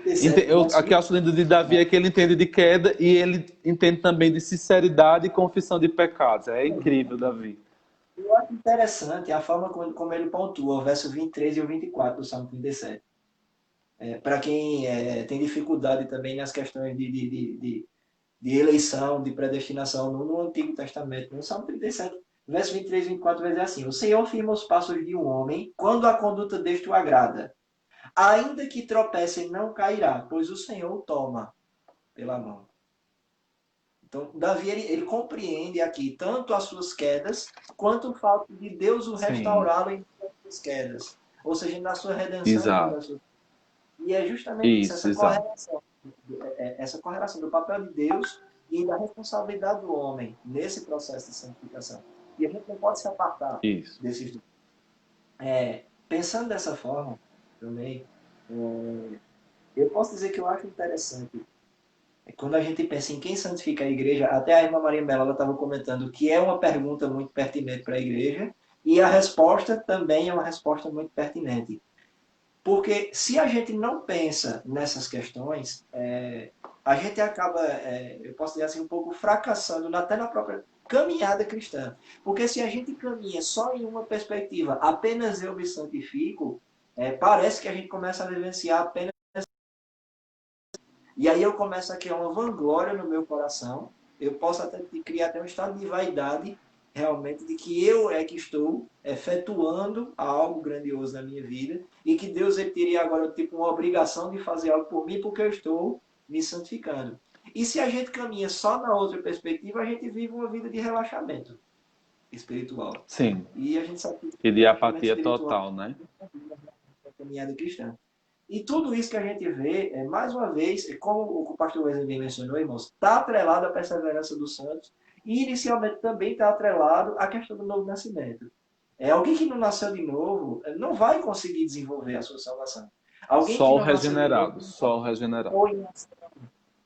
37, A que eu acho lindo de Davi é que ele entende de queda e ele entende também de sinceridade e confissão de pecados. É incrível, Davi. eu acho interessante a forma como ele pontua o verso 23 e o 24 do Salmo 37. Para quem tem dificuldade também nas questões de eleição, de predestinação no Antigo Testamento, no Salmo 37, verso 23 e 24, vai dizer assim: O Senhor firma os passos de um homem quando a conduta deste o agrada. Ainda que tropece, não cairá, pois o Senhor o toma pela mão. Então, Davi, ele compreende aqui tanto as suas quedas, quanto o fato de Deus o Sim, restaurá-lo em suas quedas. Ou seja, na sua redenção e na exato. sua... E é justamente isso, Isso, exato. essa correlação do papel de Deus e da responsabilidade do homem nesse processo de santificação. E a gente não pode se apartar Isso. desses dois. Pensando dessa forma, também, Eu posso dizer que eu acho interessante. Quando a gente pensa em quem santifica a igreja, até a irmã Maria Mello estava comentando que é uma pergunta muito pertinente para a igreja, e a resposta também é uma resposta muito pertinente. Porque se a gente não pensa nessas questões, a gente acaba, eu posso dizer assim, um pouco fracassando até na própria caminhada cristã. Porque se a gente caminha só em uma perspectiva, apenas eu me santifico, parece que a gente começa a vivenciar apenas. E aí eu começo a criar uma vanglória no meu coração. Eu posso até criar até um estado de vaidade, realmente, de que eu é que estou efetuando algo grandioso na minha vida e que Deus ele teria agora tipo uma obrigação de fazer algo por mim porque eu estou me santificando. E se a gente caminha só na outra perspectiva, a gente vive uma vida de relaxamento espiritual. Sim. E a gente sabe que E o de relaxamento apatia espiritual total, né? é a caminhada cristã. E tudo isso que a gente vê, mais uma vez, como o pastor Wesley bem mencionou, irmãos, está atrelado à perseverança dos santos e inicialmente também está atrelado à questão do novo nascimento. Alguém que não nasceu de novo não vai conseguir desenvolver a sua salvação. Alguém que Só o não nasceu de novo regenerado, não só o regenerado. foi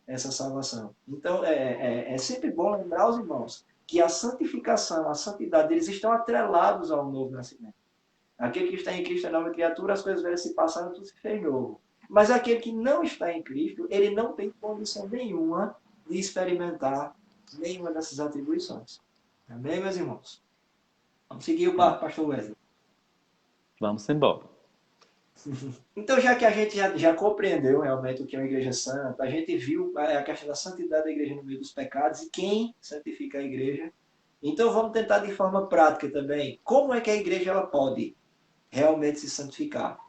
essa salvação. Então, é sempre bom lembrar os irmãos que a santificação, a santidade, eles estão atrelados ao novo nascimento. Aquele que está em Cristo é nova criatura, as coisas velhas se passaram, tudo se fez novo. Mas aquele que não está em Cristo, ele não tem condição nenhuma de experimentar nenhuma dessas atribuições. Amém, meus irmãos? Vamos seguir o pastor Wesley. Vamos embora. Então, já que a gente já compreendeu realmente o que é uma igreja santa, a gente viu a questão da santidade da igreja no meio dos pecados e quem santifica a igreja. Então, vamos tentar de forma prática também. Como é que a igreja ela pode realmente se santificar?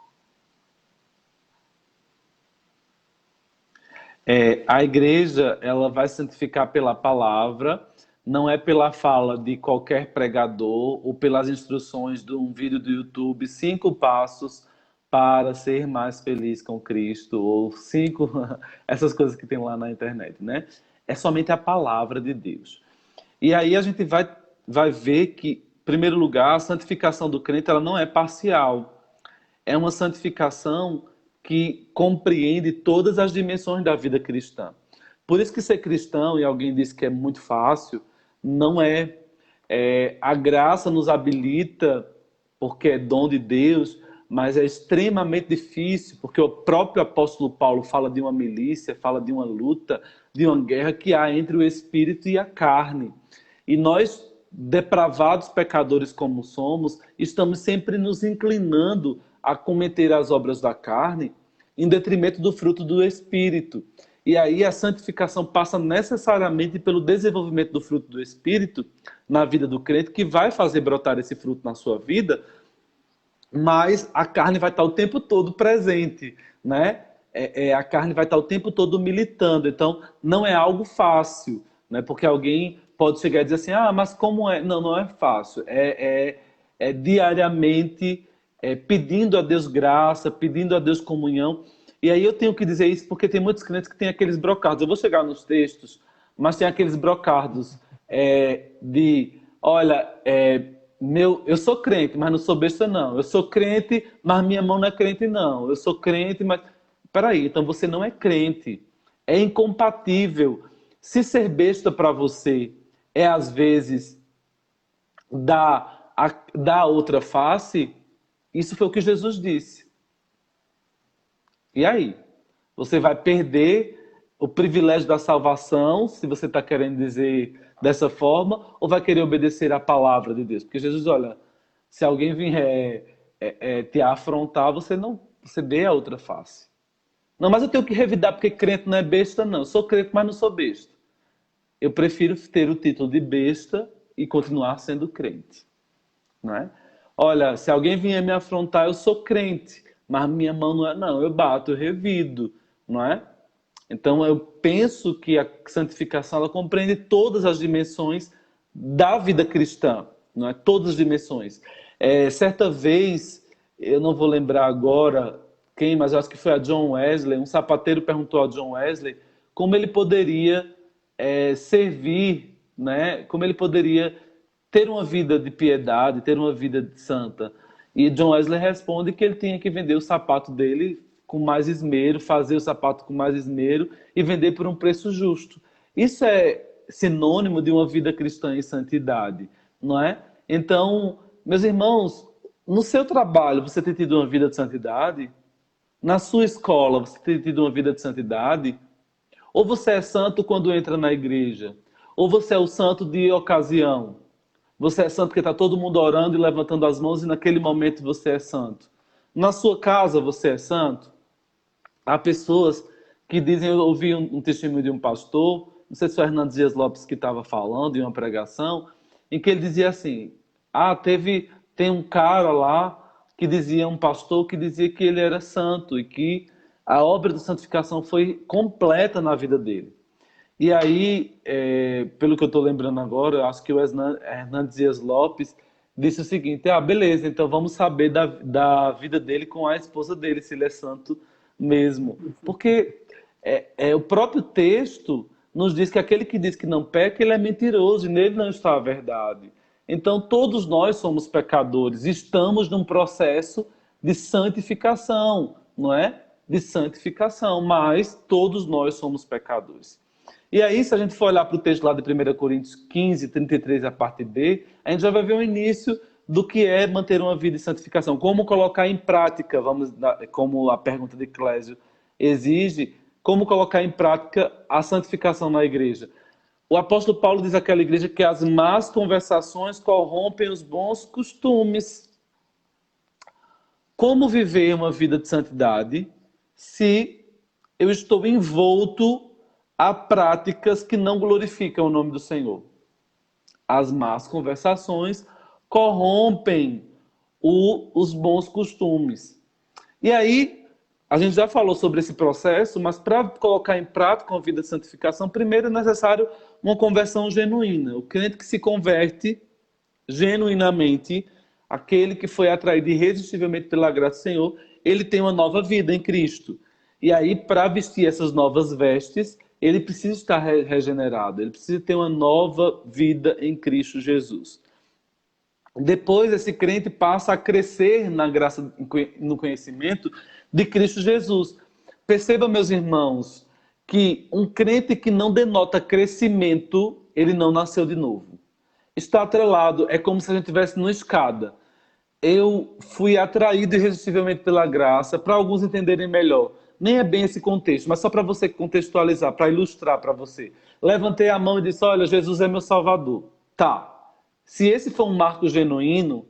A igreja, ela vai santificar pela palavra, não é pela fala de qualquer pregador ou pelas instruções de um vídeo do YouTube, 5 passos para ser mais feliz com Cristo, ou 5, essas coisas que tem lá na internet, né? É somente a palavra de Deus. E aí a gente vai ver que, em primeiro lugar, a santificação do crente ela não é parcial. É uma santificação que compreende todas as dimensões da vida cristã. Por isso que ser cristão, e alguém disse que é muito fácil, não é. A graça nos habilita, porque é dom de Deus, mas é extremamente difícil, porque o próprio apóstolo Paulo fala de uma milícia, fala de uma luta, de uma guerra que há entre o espírito e a carne. E nós, depravados pecadores como somos, estamos sempre nos inclinando a cometer as obras da carne em detrimento do fruto do Espírito. E aí a santificação passa necessariamente pelo desenvolvimento do fruto do Espírito na vida do crente, que vai fazer brotar esse fruto na sua vida, mas a carne vai estar o tempo todo presente, né? A carne vai estar o tempo todo militando, então não é algo fácil, né? Porque alguém pode chegar e dizer assim, mas como é? Não, não é fácil, é diariamente pedindo a Deus graça, pedindo a Deus comunhão, e aí eu tenho que dizer isso porque tem muitos crentes que têm aqueles brocados, eu vou chegar nos textos, mas tem aqueles brocados olha, eu sou crente, mas não sou besta, não. Eu sou crente, mas minha mão não é crente, não. Eu sou crente, mas. Peraí, então você não é crente. É incompatível. Se ser besta para você é, às vezes, dar outra face, isso foi o que Jesus disse. E aí? Você vai perder o privilégio da salvação, se você está querendo dizer dessa forma, ou vai querer obedecer à palavra de Deus? Porque Jesus, olha, se alguém vier te afrontar, você dê a outra face. Não, mas eu tenho que revidar porque crente não é besta, não. Eu sou crente, mas não sou besta. Eu prefiro ter o título de besta e continuar sendo crente. Não é? Olha, se alguém vier me afrontar, eu sou crente, mas minha mão não é, não, eu bato, eu revido, não é? Então eu penso que a santificação ela compreende todas as dimensões da vida cristã, não é? Todas as dimensões. Certa vez, eu não vou lembrar agora quem, mas eu acho que foi a John Wesley, um sapateiro perguntou a John Wesley como ele poderia servir, né? Como ele poderia ter uma vida de piedade, ter uma vida santa. E John Wesley responde que ele tinha que vender o sapato dele com mais esmero, fazer o sapato com mais esmero e vender por um preço justo. Isso é sinônimo de uma vida cristã em santidade, não é? Então, meus irmãos, no seu trabalho você tem tido uma vida de santidade? Na sua escola você tem tido uma vida de santidade? Ou você é santo quando entra na igreja? Ou você é o santo de ocasião? Você é santo porque está todo mundo orando e levantando as mãos e naquele momento você é santo. Na sua casa você é santo. Há pessoas que dizem, eu ouvi um testemunho de um pastor, não sei se foi o Hernandes Dias Lopes que estava falando em uma pregação, em que ele dizia assim, tem um cara lá que dizia, um pastor que dizia que ele era santo e que a obra de santificação foi completa na vida dele. E aí, pelo que eu estou lembrando agora, acho que o Hernandes Dias Lopes disse o seguinte, beleza, então vamos saber da vida dele com a esposa dele, se ele é santo mesmo. Porque o próprio texto nos diz que aquele que diz que não peca, ele é mentiroso e nele não está a verdade. Então, todos nós somos pecadores, estamos num processo de santificação, não é? De santificação, mas todos nós somos pecadores. E aí, se a gente for olhar para o texto lá de 1 Coríntios 15, 33, a parte B, a gente já vai ver o início do que é manter uma vida de santificação. Como colocar em prática, como a pergunta de Clésio exige, como colocar em prática a santificação na igreja. O apóstolo Paulo diz àquela igreja que as más conversações corrompem os bons costumes. Como viver uma vida de santidade se eu estou envolto a práticas que não glorificam o nome do Senhor? As más conversações corrompem os bons costumes. E aí, a gente já falou sobre esse processo, mas para colocar em prática uma vida de santificação, primeiro é necessário uma conversão genuína. O crente que se converte genuinamente, aquele que foi atraído irresistivelmente pela graça do Senhor, ele tem uma nova vida em Cristo. E aí, para vestir essas novas vestes, ele precisa estar regenerado, ele precisa ter uma nova vida em Cristo Jesus. Depois, esse crente passa a crescer na graça, no conhecimento de Cristo Jesus. Perceba, meus irmãos, que um crente que não denota crescimento, ele não nasceu de novo. Está atrelado, é como se a gente estivesse numa escada. Eu fui atraído irresistivelmente pela graça, para alguns entenderem melhor. Nem é bem esse contexto, mas só para você contextualizar, para ilustrar para você. Levantei a mão e disse, olha, Jesus é meu Salvador. Tá. Se esse for um marco genuíno,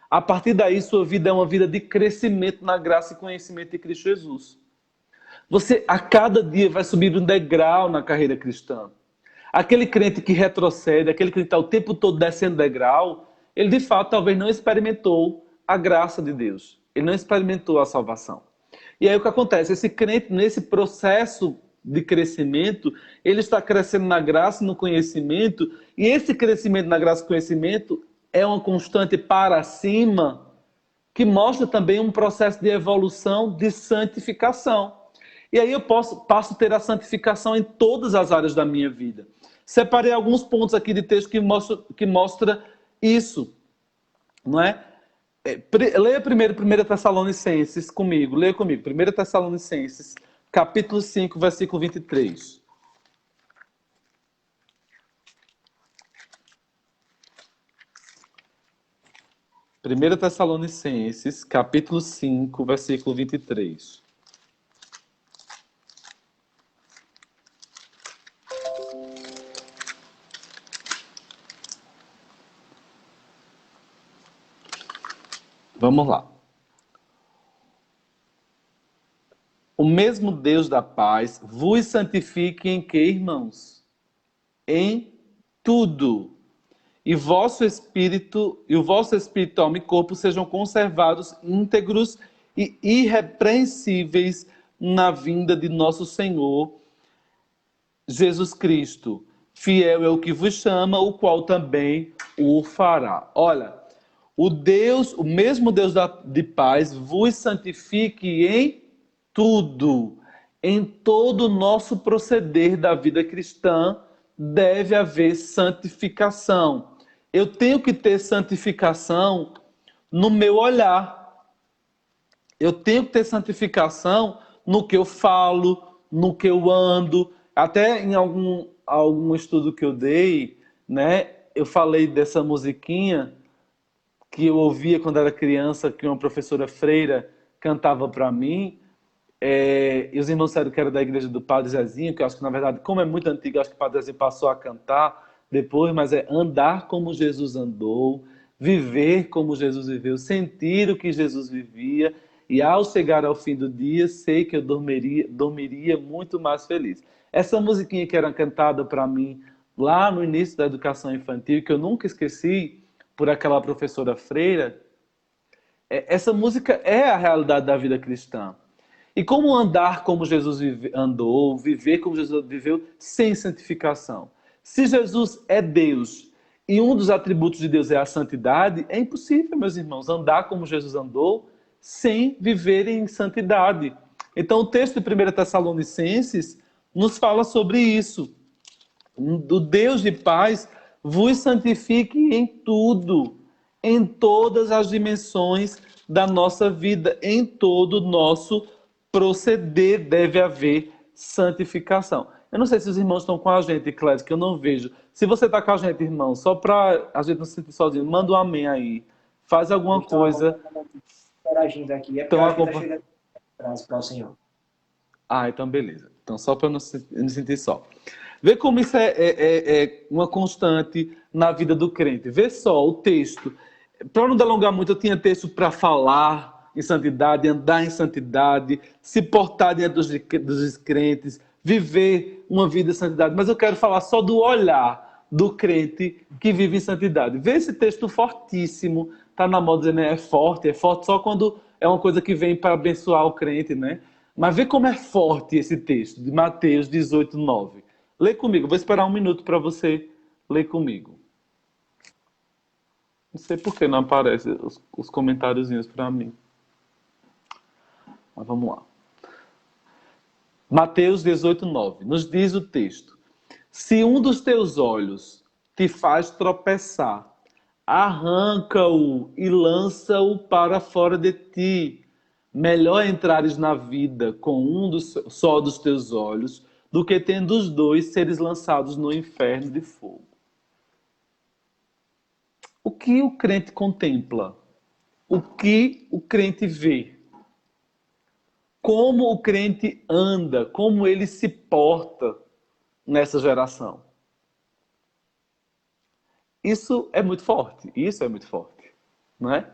a partir daí sua vida é uma vida de crescimento na graça e conhecimento de Cristo Jesus. Você, a cada dia, vai subir um degrau na carreira cristã. Aquele crente que retrocede, aquele crente que está o tempo todo descendo degrau, ele de fato talvez não experimentou a graça de Deus. Ele não experimentou a salvação. E aí o que acontece? Esse crente, nesse processo de crescimento, ele está crescendo na graça e no conhecimento, e esse crescimento na graça e conhecimento é uma constante para cima, que mostra também um processo de evolução, de santificação. E aí eu passo a ter a santificação em todas as áreas da minha vida. Separei alguns pontos aqui de texto que mostra isso, não é? Leia primeiro 1 Tessalonicenses comigo, leia comigo, 1 Tessalonicenses, capítulo 5, versículo 23. Primeira Tessalonicenses, capítulo 5, versículo 23. Vamos lá. O mesmo Deus da paz vos santifique em que, irmãos? Em tudo. E o vosso espírito, alma e corpo sejam conservados íntegros e irrepreensíveis na vinda de nosso Senhor Jesus Cristo. Fiel é o que vos chama, o qual também o fará. Olha, o mesmo Deus de paz, vos santifique em tudo. Em todo o nosso proceder da vida cristã, deve haver santificação. Eu tenho que ter santificação no meu olhar. Eu tenho que ter santificação no que eu falo, no que eu ando. Até em algum estudo que eu dei, né, eu falei dessa musiquinha que eu ouvia quando era criança, que uma professora freira cantava para mim. E os irmãos disseram que era da igreja do Padre Zezinho, que eu acho que, na verdade, como é muito antigo, eu acho que o Padre Zezinho passou a cantar depois, mas é andar como Jesus andou, viver como Jesus viveu, sentir o que Jesus vivia, e ao chegar ao fim do dia, sei que eu dormiria muito mais feliz. Essa musiquinha que era cantada para mim lá no início da educação infantil, que eu nunca esqueci, por aquela professora freira, essa música é a realidade da vida cristã. E como andar como Jesus andou, viver como Jesus viveu, sem santificação? Se Jesus é Deus e um dos atributos de Deus é a santidade, é impossível, meus irmãos, andar como Jesus andou sem viver em santidade. Então, o texto de 1 Tessalonicenses nos fala sobre isso. Do Deus de paz vos santifique em tudo, em todas as dimensões da nossa vida, em todo o nosso proceder deve haver santificação. Eu não sei se os irmãos estão com a gente, Clédio, que eu não vejo. Se você está com a gente, irmão, só para a gente não se sentir sozinho, manda um amém aí. Faz alguma coisa. Interagindo aqui. É porque eu Estão acho que está acompanhando. chegando atraso para o senhor. Ah, então beleza. Então, só para eu não me sentir só. Vê como isso é uma constante na vida do crente. Vê só o texto. Para não delongar muito, eu tinha texto para falar em santidade, andar em santidade, se portar diante dos descrentes, viver uma vida em santidade. Mas eu quero falar só do olhar do crente que vive em santidade. Vê esse texto fortíssimo. Está na moda dizer, né? É forte só quando é uma coisa que vem para abençoar o crente, né? Mas vê como é forte esse texto, de Mateus 18, 9. Lê comigo, vou esperar um minuto para você ler comigo. Não sei por que não aparecem os comentáriozinhos para mim. Mas vamos lá. Mateus 18, 9. Nos diz o texto: se um dos teus olhos te faz tropeçar, arranca-o e lança-o para fora de ti. Melhor entrares na vida com só dos teus olhos do que tendo os dois seres lançados no inferno de fogo. O que o crente contempla? O que o crente vê? Como o crente anda? Como ele se porta nessa geração? Isso é muito forte. Isso é muito forte. Não é?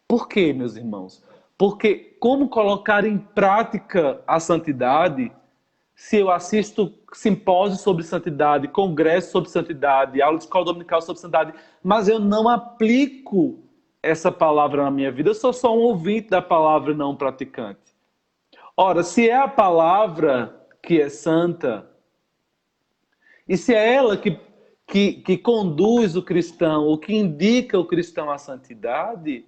Por quê, meus irmãos? Porque como colocar em prática a santidade se eu assisto simpósios sobre santidade, congressos sobre santidade, aula de escola dominical sobre santidade, mas eu não aplico essa palavra na minha vida, eu sou só um ouvinte da palavra, não um praticante. Ora, se é a palavra que é santa, e se é ela que conduz o cristão, ou que indica o cristão à santidade,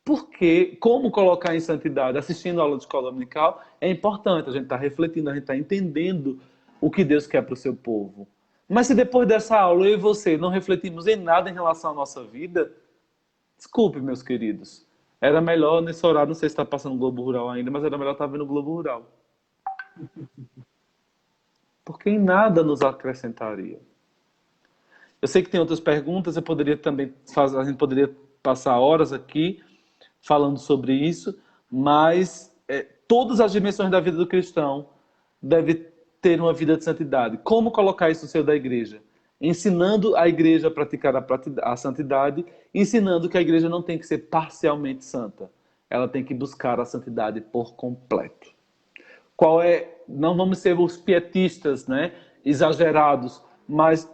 porque como colocar em santidade? Assistindo a aula de escola dominical é importante, a gente está refletindo, a gente está entendendo o que Deus quer para o seu povo. Mas se depois dessa aula eu e você não refletimos em nada em relação à nossa vida, desculpe, meus queridos, era melhor nesse horário, não sei se está passando o Globo Rural ainda, mas era melhor estar vendo o Globo Rural. Porque em nada nos acrescentaria. Eu sei que tem outras perguntas, eu poderia também fazer, a gente poderia passar horas aqui falando sobre isso, mas todas as dimensões da vida do cristão devem ter uma vida de santidade. Como colocar isso no seio da igreja? Ensinando a igreja a praticar a santidade, ensinando que a igreja não tem que ser parcialmente santa. Ela tem que buscar a santidade por completo. Não vamos ser os pietistas, né, exagerados, mas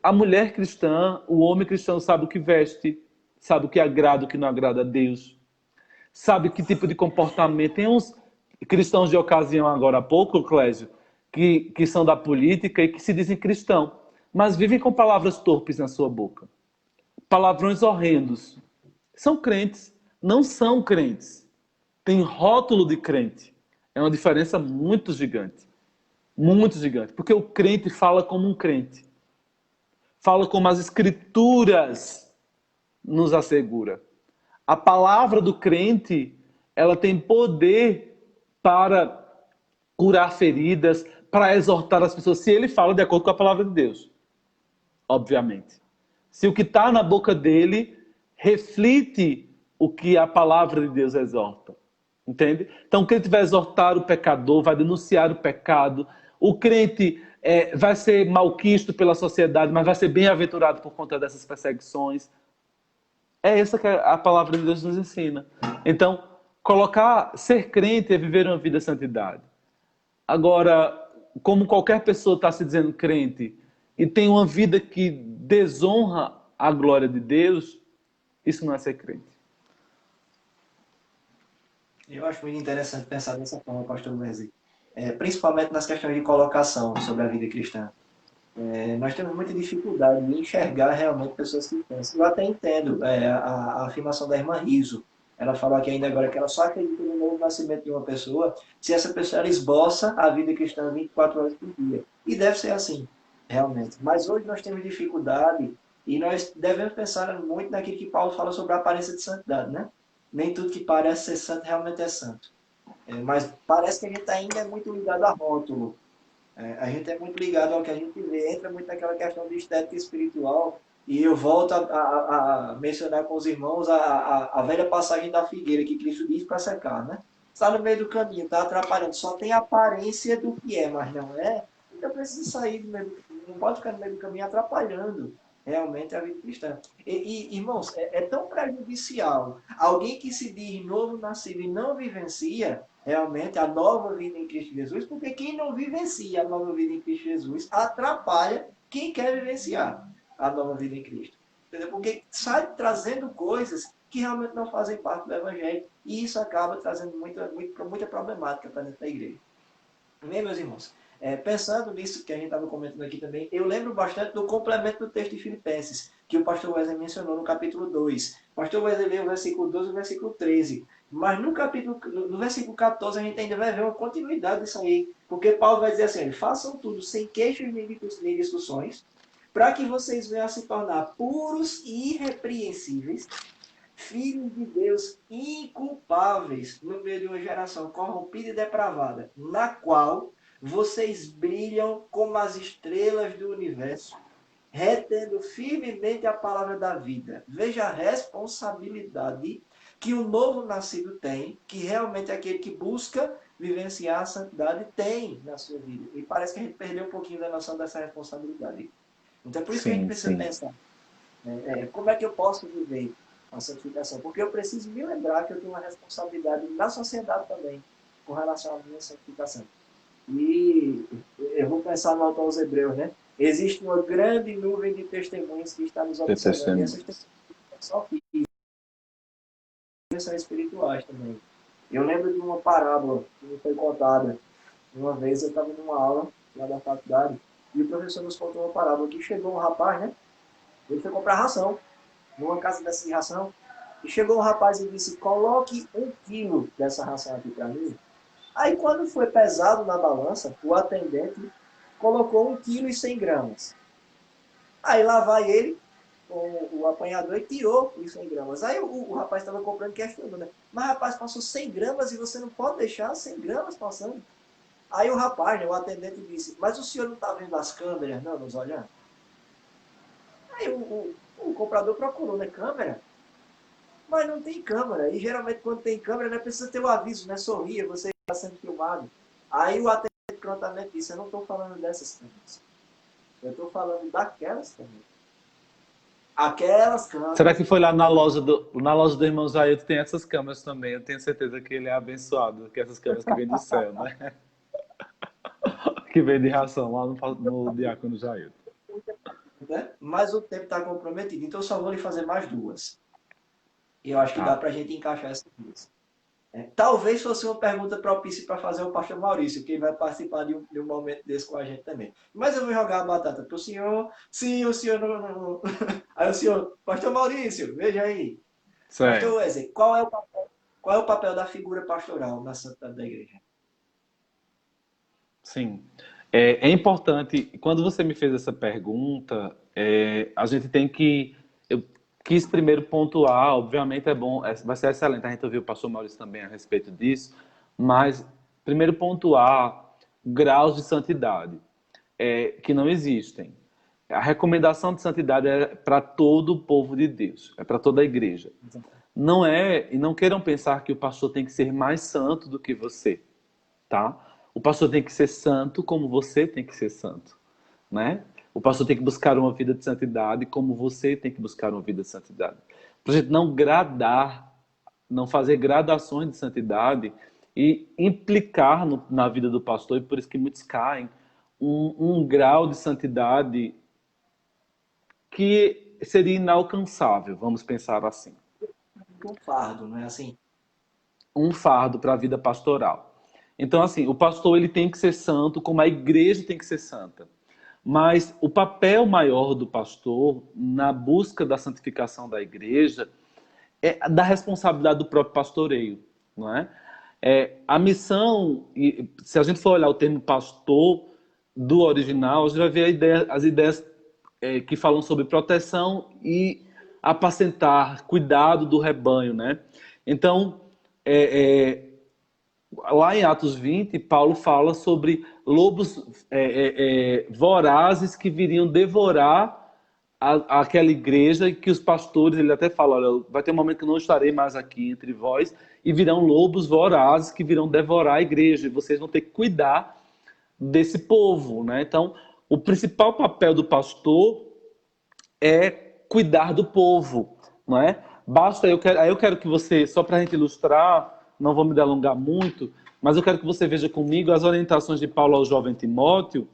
a mulher cristã, o homem cristão sabe o que veste, sabe o que agrada, o que não agrada a Deus, sabe que tipo de comportamento. Tem uns cristãos de ocasião agora há pouco, Clésio, que são da política e que se dizem cristão, mas vivem com palavras torpes na sua boca. Palavrões horrendos. São crentes, não são crentes. Tem rótulo de crente. É uma diferença muito gigante. Muito gigante. Porque o crente fala como um crente. Fala como as escrituras nos assegura. A palavra do crente, ela tem poder para curar feridas, para exortar as pessoas, se ele fala de acordo com a palavra de Deus, obviamente. Se o que está na boca dele reflete o que a palavra de Deus exorta. Entende? Então, o crente vai exortar o pecador, vai denunciar o pecado. O crente vai ser malquisto pela sociedade, mas vai ser bem-aventurado por conta dessas perseguições. É essa que a palavra de Deus nos ensina. Então, ser crente é viver uma vida de santidade. Agora, como qualquer pessoa está se dizendo crente e tem uma vida que desonra a glória de Deus, isso não é ser crente. Eu acho muito interessante pensar dessa forma, pastor Wesley. Principalmente nas questões de colocação sobre a vida cristã. Nós temos muita dificuldade em enxergar realmente pessoas que pensam. Eu até entendo a afirmação da irmã Riso. Ela falou aqui ainda agora que ela só acredita no novo nascimento de uma pessoa se essa pessoa ela esboça a vida cristã 24 horas por dia. E deve ser assim, realmente. Mas hoje nós temos dificuldade e nós devemos pensar muito naquilo que Paulo fala sobre a aparência de santidade, né? Nem tudo que parece ser santo realmente é santo. Mas parece que a gente ainda é muito ligado a rótulo. A gente é muito ligado ao que a gente vê, entra muito naquela questão de estética espiritual, e eu volto a mencionar com os irmãos a velha passagem da figueira que Cristo diz para secar, né? Está no meio do caminho, está atrapalhando, só tem aparência do que é, mas não é. Então precisa sair do meio, não pode ficar no meio do caminho atrapalhando realmente a vida cristã. Irmãos, é tão prejudicial alguém que se diz novo nascido e não vivencia realmente a nova vida em Cristo Jesus, porque quem não vivencia a nova vida em Cristo Jesus atrapalha quem quer vivenciar a nova vida em Cristo. Entendeu? Porque sai trazendo coisas que realmente não fazem parte do Evangelho, e isso acaba trazendo muita problemática para dentro da igreja. Bem, meus irmãos, pensando nisso que a gente estava comentando aqui também, eu lembro bastante do complemento do texto de Filipenses, que o pastor Wesley mencionou no capítulo 2. O pastor Wesley leu o versículo 12 e o versículo 13. Mas no versículo 14 a gente ainda vai ver uma continuidade disso aí. Porque Paulo vai dizer assim, façam tudo sem queixas nem discussões, para que vocês venham a se tornar puros e irrepreensíveis, filhos de Deus inculpáveis no meio de uma geração corrompida e depravada, na qual vocês brilham como as estrelas do universo, retendo firmemente a palavra da vida. Veja a responsabilidade que o novo nascido tem, que realmente é aquele que busca vivenciar a santidade tem na sua vida. E parece que a gente perdeu um pouquinho da noção dessa responsabilidade. Então é por isso que a gente precisa pensar. Como é que eu posso viver a santificação? Porque eu preciso me lembrar que eu tenho uma responsabilidade na sociedade também, com relação à minha santificação. E eu vou pensar no autor aos Hebreus, né? Existe uma grande nuvem de testemunhas que está nos observando. E essas testemunhas só são espirituais também. Eu lembro de uma parábola que me foi contada. Uma vez eu estava numa aula lá da faculdade e o professor nos contou uma parábola que chegou um rapaz, né? Ele foi comprar ração numa casa dessa de ração. E chegou um rapaz e disse, coloque 1 quilo dessa ração aqui para mim. Aí quando foi pesado na balança, o atendente colocou 1,1 kg. Aí lá vai ele, com o apanhador, e tirou os 100 gramas. Aí o rapaz estava comprando questionando, né? Mas rapaz, passou 100 gramas e você não pode deixar 100 gramas passando. Aí o rapaz, né, o atendente disse, mas o senhor não está vendo as câmeras, não, nos olhando? Aí o comprador procurou, né, câmera? Mas não tem câmera. E geralmente quando tem câmera, não precisa ter o aviso, né? Sorria, você está sendo filmado. Aí o atendente prontamente disse, eu não estou falando dessas câmeras. Eu estou falando daquelas câmeras. Aquelas câmeras. Será que foi lá na loja do irmão Jair tem essas câmeras também? Eu tenho certeza que ele é abençoado, que essas câmeras que vêm do céu, né? Que vem de ração lá no Diácono Jair. Né? Mas o tempo está comprometido, então eu só vou lhe fazer mais duas. E eu acho que dá para a gente encaixar essas duas. Talvez fosse uma pergunta propícia para fazer o pastor Maurício, que vai participar de um momento desse com a gente também. Mas eu vou jogar a batata para o senhor. Sim, o senhor não. Aí o senhor, pastor Maurício, veja aí. Pastor Certo. Wesley, qual é o papel da figura pastoral na santidade da igreja? Sim. É importante, quando você me fez essa pergunta, a gente tem que. quis primeiro pontuar, obviamente é bom, vai ser excelente a gente ouvir o pastor Maurício também a respeito disso, mas primeiro pontuar graus de santidade que não existem. A recomendação de santidade é para todo o povo de Deus, é para toda a igreja. Não é, e não queiram pensar que o pastor tem que ser mais santo do que você, tá? O pastor tem que ser santo como você tem que ser santo, né? O pastor tem que buscar uma vida de santidade como você tem que buscar uma vida de santidade. Para a gente não gradar, não fazer gradações de santidade e implicar na vida do pastor, e por isso que muitos caem, um grau de santidade que seria inalcançável, vamos pensar assim. Um fardo, não é assim? Um fardo para a vida pastoral. Então, assim, o pastor ele tem que ser santo, como a igreja tem que ser santa. Mas o papel maior do pastor na busca da santificação da igreja é da responsabilidade do próprio pastoreio, não é? A missão, se a gente for olhar o termo pastor do original, a gente vai ver as ideias que falam sobre proteção e apacentar, cuidado do rebanho, né? Então, lá em Atos 20, Paulo fala sobre lobos vorazes que viriam devorar aquela igreja e que os pastores, ele até fala, olha, vai ter um momento que eu não estarei mais aqui entre vós e virão lobos vorazes que virão devorar a igreja e vocês vão ter que cuidar desse povo, né? Então, o principal papel do pastor é cuidar do povo, não é? Basta, eu quero que você, só para a gente ilustrar, não vou me delongar muito, mas eu quero que você veja comigo as orientações de Paulo ao jovem Timóteo,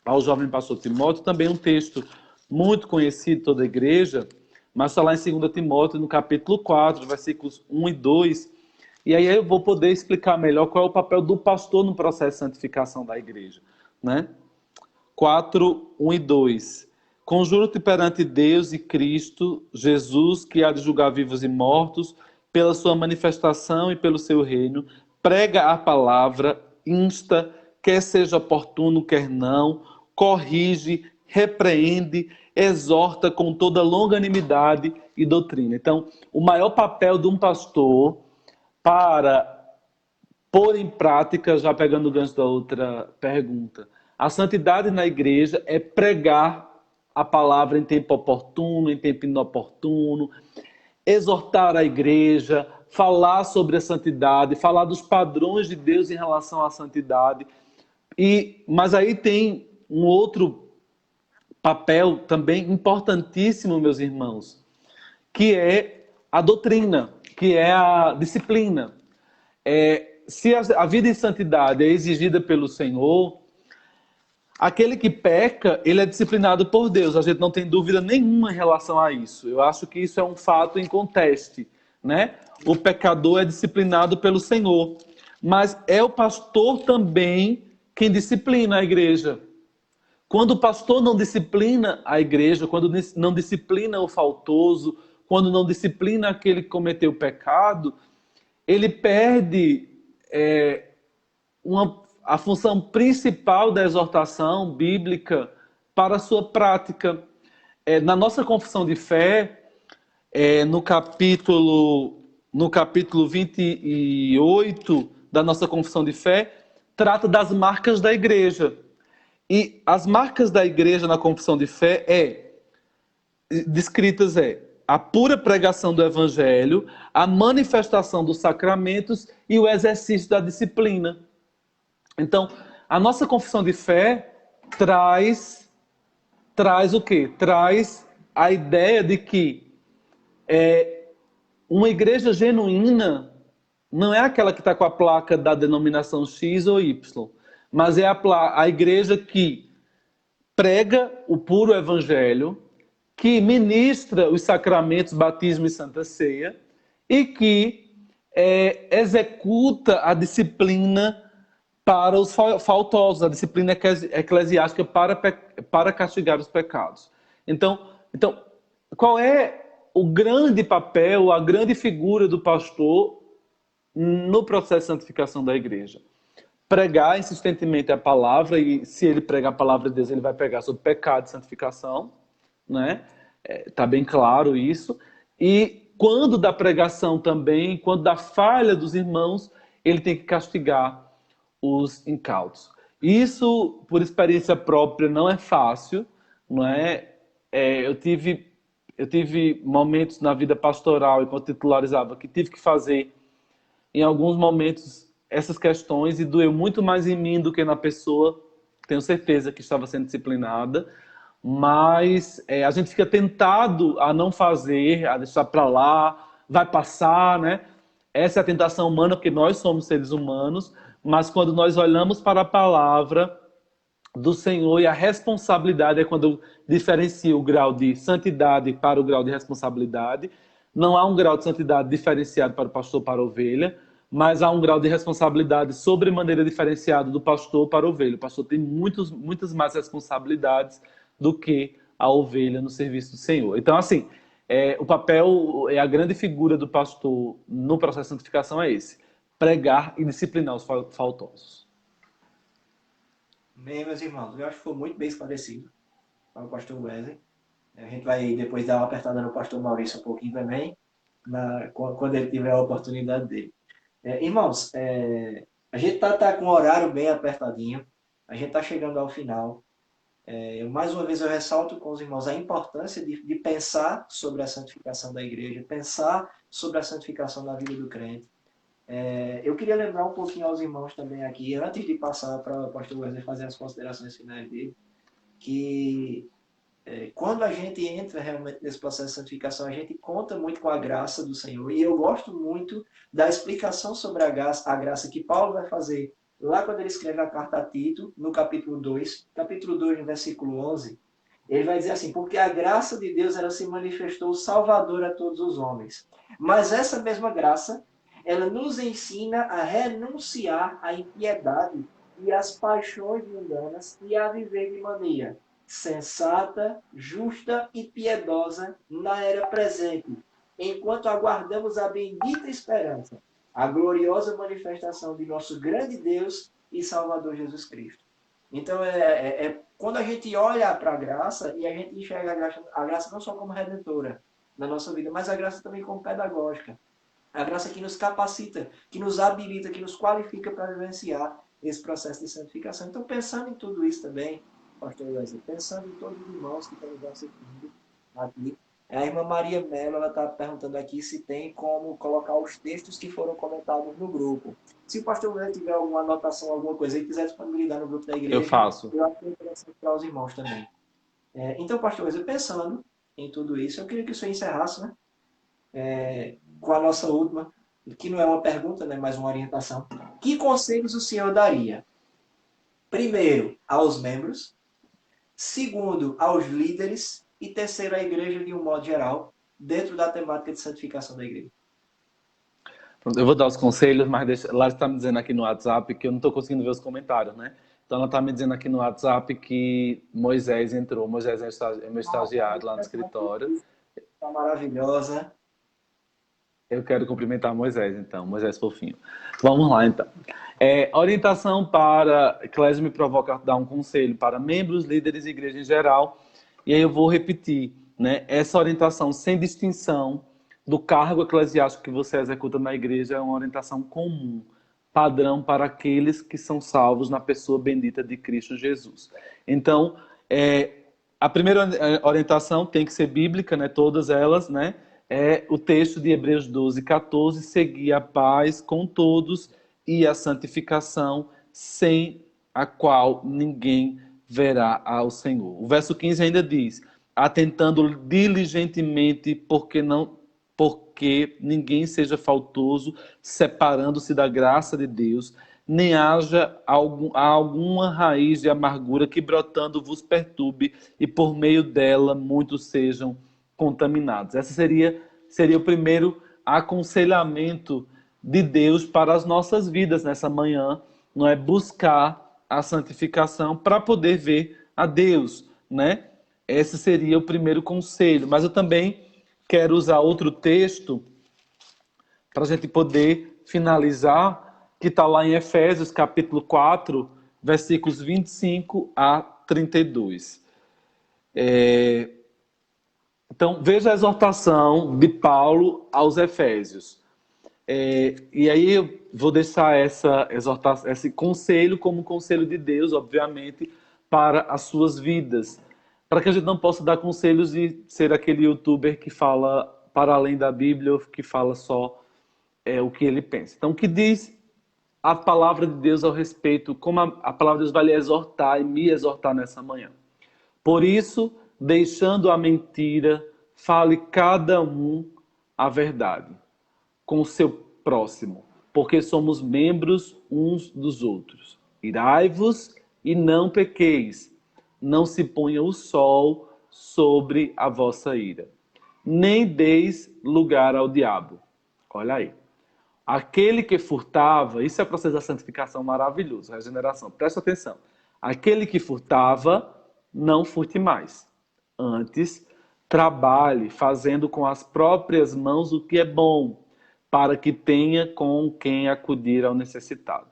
ao jovem pastor Timóteo, também um texto muito conhecido de toda a igreja, mas está lá em 2 Timóteo, no capítulo 4, versículos 1 e 2, e aí eu vou poder explicar melhor qual é o papel do pastor no processo de santificação da igreja, né? 4, 1 e 2. Conjuro-te perante Deus e Cristo, Jesus, que há de julgar vivos e mortos, pela sua manifestação e pelo seu reino, prega a palavra, insta, quer seja oportuno, quer não, corrige, repreende, exorta com toda longanimidade e doutrina. Então, o maior papel de um pastor para pôr em prática, já pegando o gancho da outra pergunta, a santidade na igreja é pregar a palavra em tempo oportuno, em tempo inoportuno, exortar a igreja, falar sobre a santidade, falar dos padrões de Deus em relação à santidade. Mas aí tem um outro papel também importantíssimo, meus irmãos, que é a doutrina, que é a disciplina. Se a vida em santidade é exigida pelo Senhor, aquele que peca, ele é disciplinado por Deus. A gente não tem dúvida nenhuma em relação a isso. Eu acho que isso é um fato inconteste, né? O pecador é disciplinado pelo Senhor. Mas é o pastor também quem disciplina a igreja. Quando o pastor não disciplina a igreja, quando não disciplina o faltoso, quando não disciplina aquele que cometeu o pecado, ele perde a função principal da exortação bíblica para a sua prática. Na nossa confissão de fé, no capítulo 28 da nossa confissão de fé, trata das marcas da igreja. E as marcas da igreja na confissão de fé descritas a pura pregação do evangelho, a manifestação dos sacramentos e o exercício da disciplina. Então, a nossa confissão de fé traz o quê? Traz a ideia de que uma igreja genuína não é aquela que está com a placa da denominação X ou Y, mas é a igreja que prega o puro evangelho, que ministra os sacramentos, batismo e santa ceia, e que executa a disciplina para os faltosos, a disciplina eclesiástica para castigar os pecados. Então, qual é o grande papel, a grande figura do pastor no processo de santificação da igreja? Pregar insistentemente a palavra, e se ele pregar a palavra de Deus, ele vai pregar sobre pecado e santificação, né? Está bem claro isso. E quando da pregação também, quando da falha dos irmãos, ele tem que castigar os incautos. Isso, por experiência própria, não é fácil, não é? Eu tive momentos na vida pastoral, enquanto titularizava, que tive que fazer, em alguns momentos, essas questões e doeu muito mais em mim do que na pessoa, tenho certeza que estava sendo disciplinada, mas a gente fica tentado a não fazer, a deixar para lá, vai passar, né? Essa é a tentação humana, porque nós somos seres humanos, mas quando nós olhamos para a palavra do Senhor e a responsabilidade é quando eu diferencio o grau de santidade para o grau de responsabilidade. Não há um grau de santidade diferenciado para o pastor para a ovelha, mas há um grau de responsabilidade sobremaneira diferenciado do pastor para a ovelha. O pastor tem muitas mais responsabilidades do que a ovelha no serviço do Senhor. Então, assim, o papel, a grande figura do pastor no processo de santificação é esse: pregar e disciplinar os faltosos. Bem, meus irmãos, eu acho que foi muito bem esclarecido para o pastor Wesley. A gente vai depois dar uma apertada no pastor Maurício um pouquinho também, quando ele tiver a oportunidade dele. Irmãos, a gente tá com o horário bem apertadinho, a gente está chegando ao final. Mais uma vez eu ressalto com os irmãos a importância de pensar sobre a santificação da igreja, pensar sobre a santificação da vida do crente. Eu queria lembrar um pouquinho aos irmãos também aqui, antes de passar para o pastor Wesley fazer as considerações finais dele, que quando a gente entra realmente nesse processo de santificação, a gente conta muito com a graça do Senhor. E eu gosto muito da explicação sobre a graça que Paulo vai fazer lá quando ele escreve a carta a Tito, no capítulo 2, no versículo 11. Ele vai dizer assim: porque a graça de Deus ela se manifestou salvadora a todos os homens. Mas essa mesma graça, ela nos ensina a renunciar à impiedade e às paixões mundanas e a viver de maneira sensata, justa e piedosa na era presente, enquanto aguardamos a bendita esperança, a gloriosa manifestação de nosso grande Deus e Salvador Jesus Cristo. Então, quando a gente olha para a graça e a gente enxerga a graça não só como redentora na nossa vida, mas a graça também como pedagógica. A graça que nos capacita, que nos habilita, que nos qualifica para vivenciar esse processo de santificação. Então, pensando em tudo isso também, pastor Wesley, pensando em todos os irmãos que estão nos assistindo aqui, a irmã Maria Mello, ela está perguntando aqui se tem como colocar os textos que foram comentados no grupo. Se o pastor Wesley tiver alguma anotação, alguma coisa e quiser disponibilizar no grupo da igreja, Eu faço. eu acho que é interessante para os irmãos também. Então, pastor Wesley, pensando em tudo isso, eu queria que o senhor encerrasse, né? Com a nossa última, que não é uma pergunta, né, mas uma orientação. Que conselhos o senhor daria? Primeiro, aos membros. Segundo, aos líderes. E terceiro, à igreja de um modo geral, dentro da temática de santificação da igreja. Eu vou dar os conselhos, mas Lara está me dizendo aqui no WhatsApp que eu não estou conseguindo ver os comentários, né? Então ela está me dizendo aqui no WhatsApp que Moisés entrou. Moisés é meu estagiário lá no escritório. Está maravilhosa. Eu quero cumprimentar Moisés, então. Moisés fofinho. Vamos lá, então. Orientação para... Clésio me provoca a dar um conselho para membros, líderes e igreja em geral. E aí eu vou repetir, né? Essa orientação sem distinção do cargo eclesiástico que você executa na igreja é uma orientação comum, padrão para aqueles que são salvos na pessoa bendita de Cristo Jesus. Então, a primeira orientação tem que ser bíblica, né? Todas elas, né? É o texto de Hebreus 12, 14, seguir a paz com todos e a santificação, sem a qual ninguém verá ao Senhor. O verso 15 ainda diz: atentando diligentemente porque ninguém seja faltoso, separando-se da graça de Deus, nem haja alguma raiz de amargura que brotando vos perturbe e por meio dela muitos sejam contaminados. Esse seria o primeiro aconselhamento de Deus para as nossas vidas nessa manhã, não é? Buscar a santificação para poder ver a Deus, né? Esse seria o primeiro conselho. Mas eu também quero usar outro texto para a gente poder finalizar, que está lá em Efésios, capítulo 4, versículos 25 a 32. Então, veja a exortação de Paulo aos Efésios. E aí eu vou deixar essa exortação, esse conselho como conselho de Deus, obviamente, para as suas vidas. Para que a gente não possa dar conselhos e ser aquele youtuber que fala para além da Bíblia, ou que fala só o que ele pensa. Então, o que diz a palavra de Deus ao respeito, como a palavra de Deus vai lhe exortar e me exortar nessa manhã. Por isso, deixando a mentira, fale cada um a verdade com o seu próximo, porque somos membros uns dos outros. Irai-vos e não pequeis. Não se ponha o sol sobre a vossa ira. Nem deis lugar ao diabo. Olha aí. Aquele que furtava, isso é o processo da santificação maravilhoso, regeneração. Presta atenção. Aquele que furtava, não furte mais. Antes, trabalhe fazendo com as próprias mãos o que é bom, para que tenha com quem acudir ao necessitado.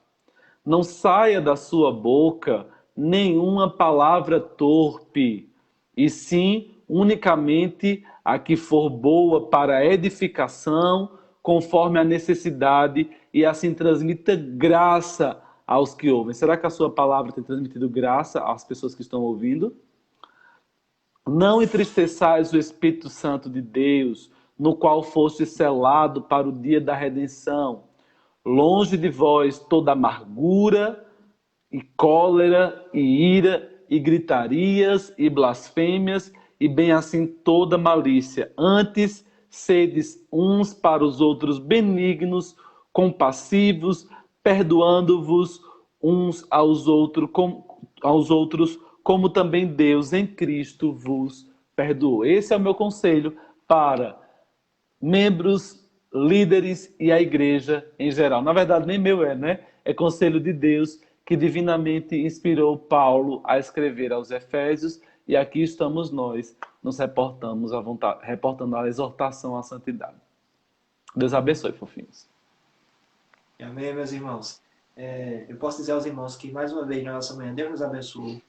Não saia da sua boca nenhuma palavra torpe, e sim unicamente a que for boa para a edificação, conforme a necessidade, e assim transmita graça aos que ouvem. Será que a sua palavra tem transmitido graça às pessoas que estão ouvindo? Não entristeçais o Espírito Santo de Deus, no qual foste selado para o dia da redenção. Longe de vós toda amargura, e cólera, e ira, e gritarias, e blasfêmias, e bem assim toda malícia. Antes, sedes uns para os outros benignos, compassivos, perdoando-vos uns aos outros, como também Deus em Cristo vos perdoou. Esse é o meu conselho para membros, líderes e a igreja em geral. Na verdade, nem meu né? É conselho de Deus que divinamente inspirou Paulo a escrever aos Efésios, e aqui estamos nós, nos reportamos à vontade, reportando a exortação à santidade. Deus abençoe, fofinhos. Amém, meus irmãos. Eu posso dizer aos irmãos que, mais uma vez, na nossa manhã, Deus nos abençoou.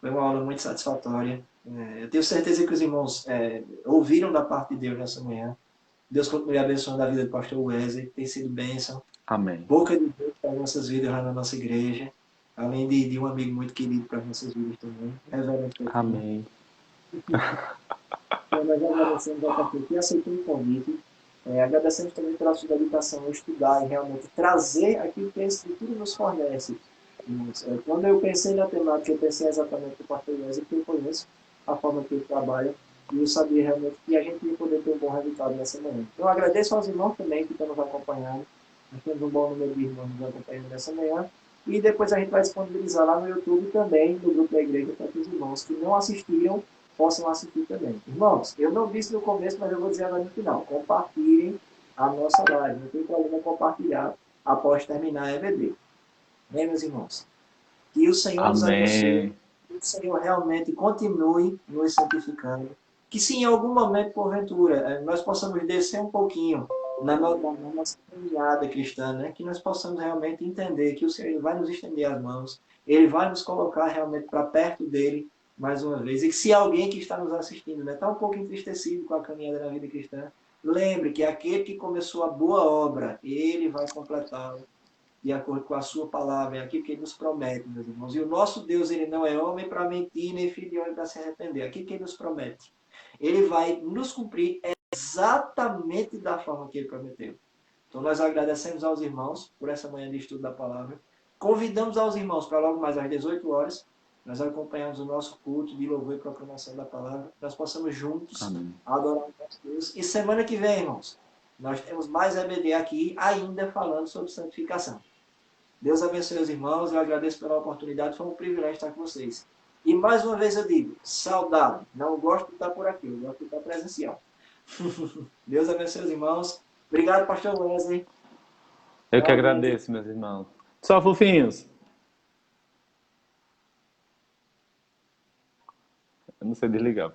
Foi uma aula muito satisfatória. Eu tenho certeza que os irmãos ouviram da parte de Deus nessa manhã. Deus continue abençoando a vida do pastor Wesley, tem sido bênção. Amém. Boca de Deus para as nossas vidas lá na nossa igreja. Além de um amigo muito querido para as nossas vidas também. Amém. Nós agradecemos ao pastor que aceitou o convite. Agradecemos também pela sua dedicação a estudar e realmente trazer aquilo que a Escritura nos fornece. Quando eu pensei na temática, eu pensei exatamente no pastor Wesley, porque eu conheço a forma que ele trabalha, e eu sabia realmente que a gente ia poder ter um bom resultado nessa manhã. Então, eu agradeço aos irmãos também que estão nos acompanhando. Nós temos um bom número de irmãos nos acompanhando nessa manhã. E depois a gente vai disponibilizar lá no YouTube também, no grupo da igreja, para que os irmãos que não assistiram possam assistir também. Irmãos, eu não disse no começo, mas eu vou dizer agora no final. Compartilhem a nossa live. Não tem problema compartilhar após terminar a EBD. Bem, meus irmãos, que o Senhor nos abençoe, que o Senhor realmente continue nos santificando, que se em algum momento, porventura, nós possamos descer um pouquinho na nossa caminhada cristã, né? Que nós possamos realmente entender que o Senhor vai nos estender as mãos, Ele vai nos colocar realmente para perto dEle, mais uma vez. E que se alguém que está nos assistindo está um pouco entristecido com a caminhada da vida cristã, lembre que aquele que começou a boa obra, Ele vai completá-la de acordo com a sua palavra, é aquilo que ele nos promete, meus irmãos. E o nosso Deus, ele não é homem para mentir, nem filho de homem para se arrepender. Aquilo que ele nos promete, ele vai nos cumprir exatamente da forma que ele prometeu. Então, nós agradecemos aos irmãos por essa manhã de estudo da palavra. Convidamos aos irmãos para logo mais às 18 horas, nós acompanhamos o nosso culto de louvor e proclamação da palavra. Nós possamos juntos adorar o nosso Deus. E semana que vem, irmãos, nós temos mais EBD aqui, ainda falando sobre santificação. Deus abençoe os irmãos, eu agradeço pela oportunidade, foi um privilégio estar com vocês. E mais uma vez eu digo, saudade, não gosto de estar por aqui, eu gosto de estar presencial. Deus abençoe os irmãos. Obrigado, pastor Wesley. Eu que agradeço, meus irmãos. Tchau, fofinhos. Eu não sei desligar.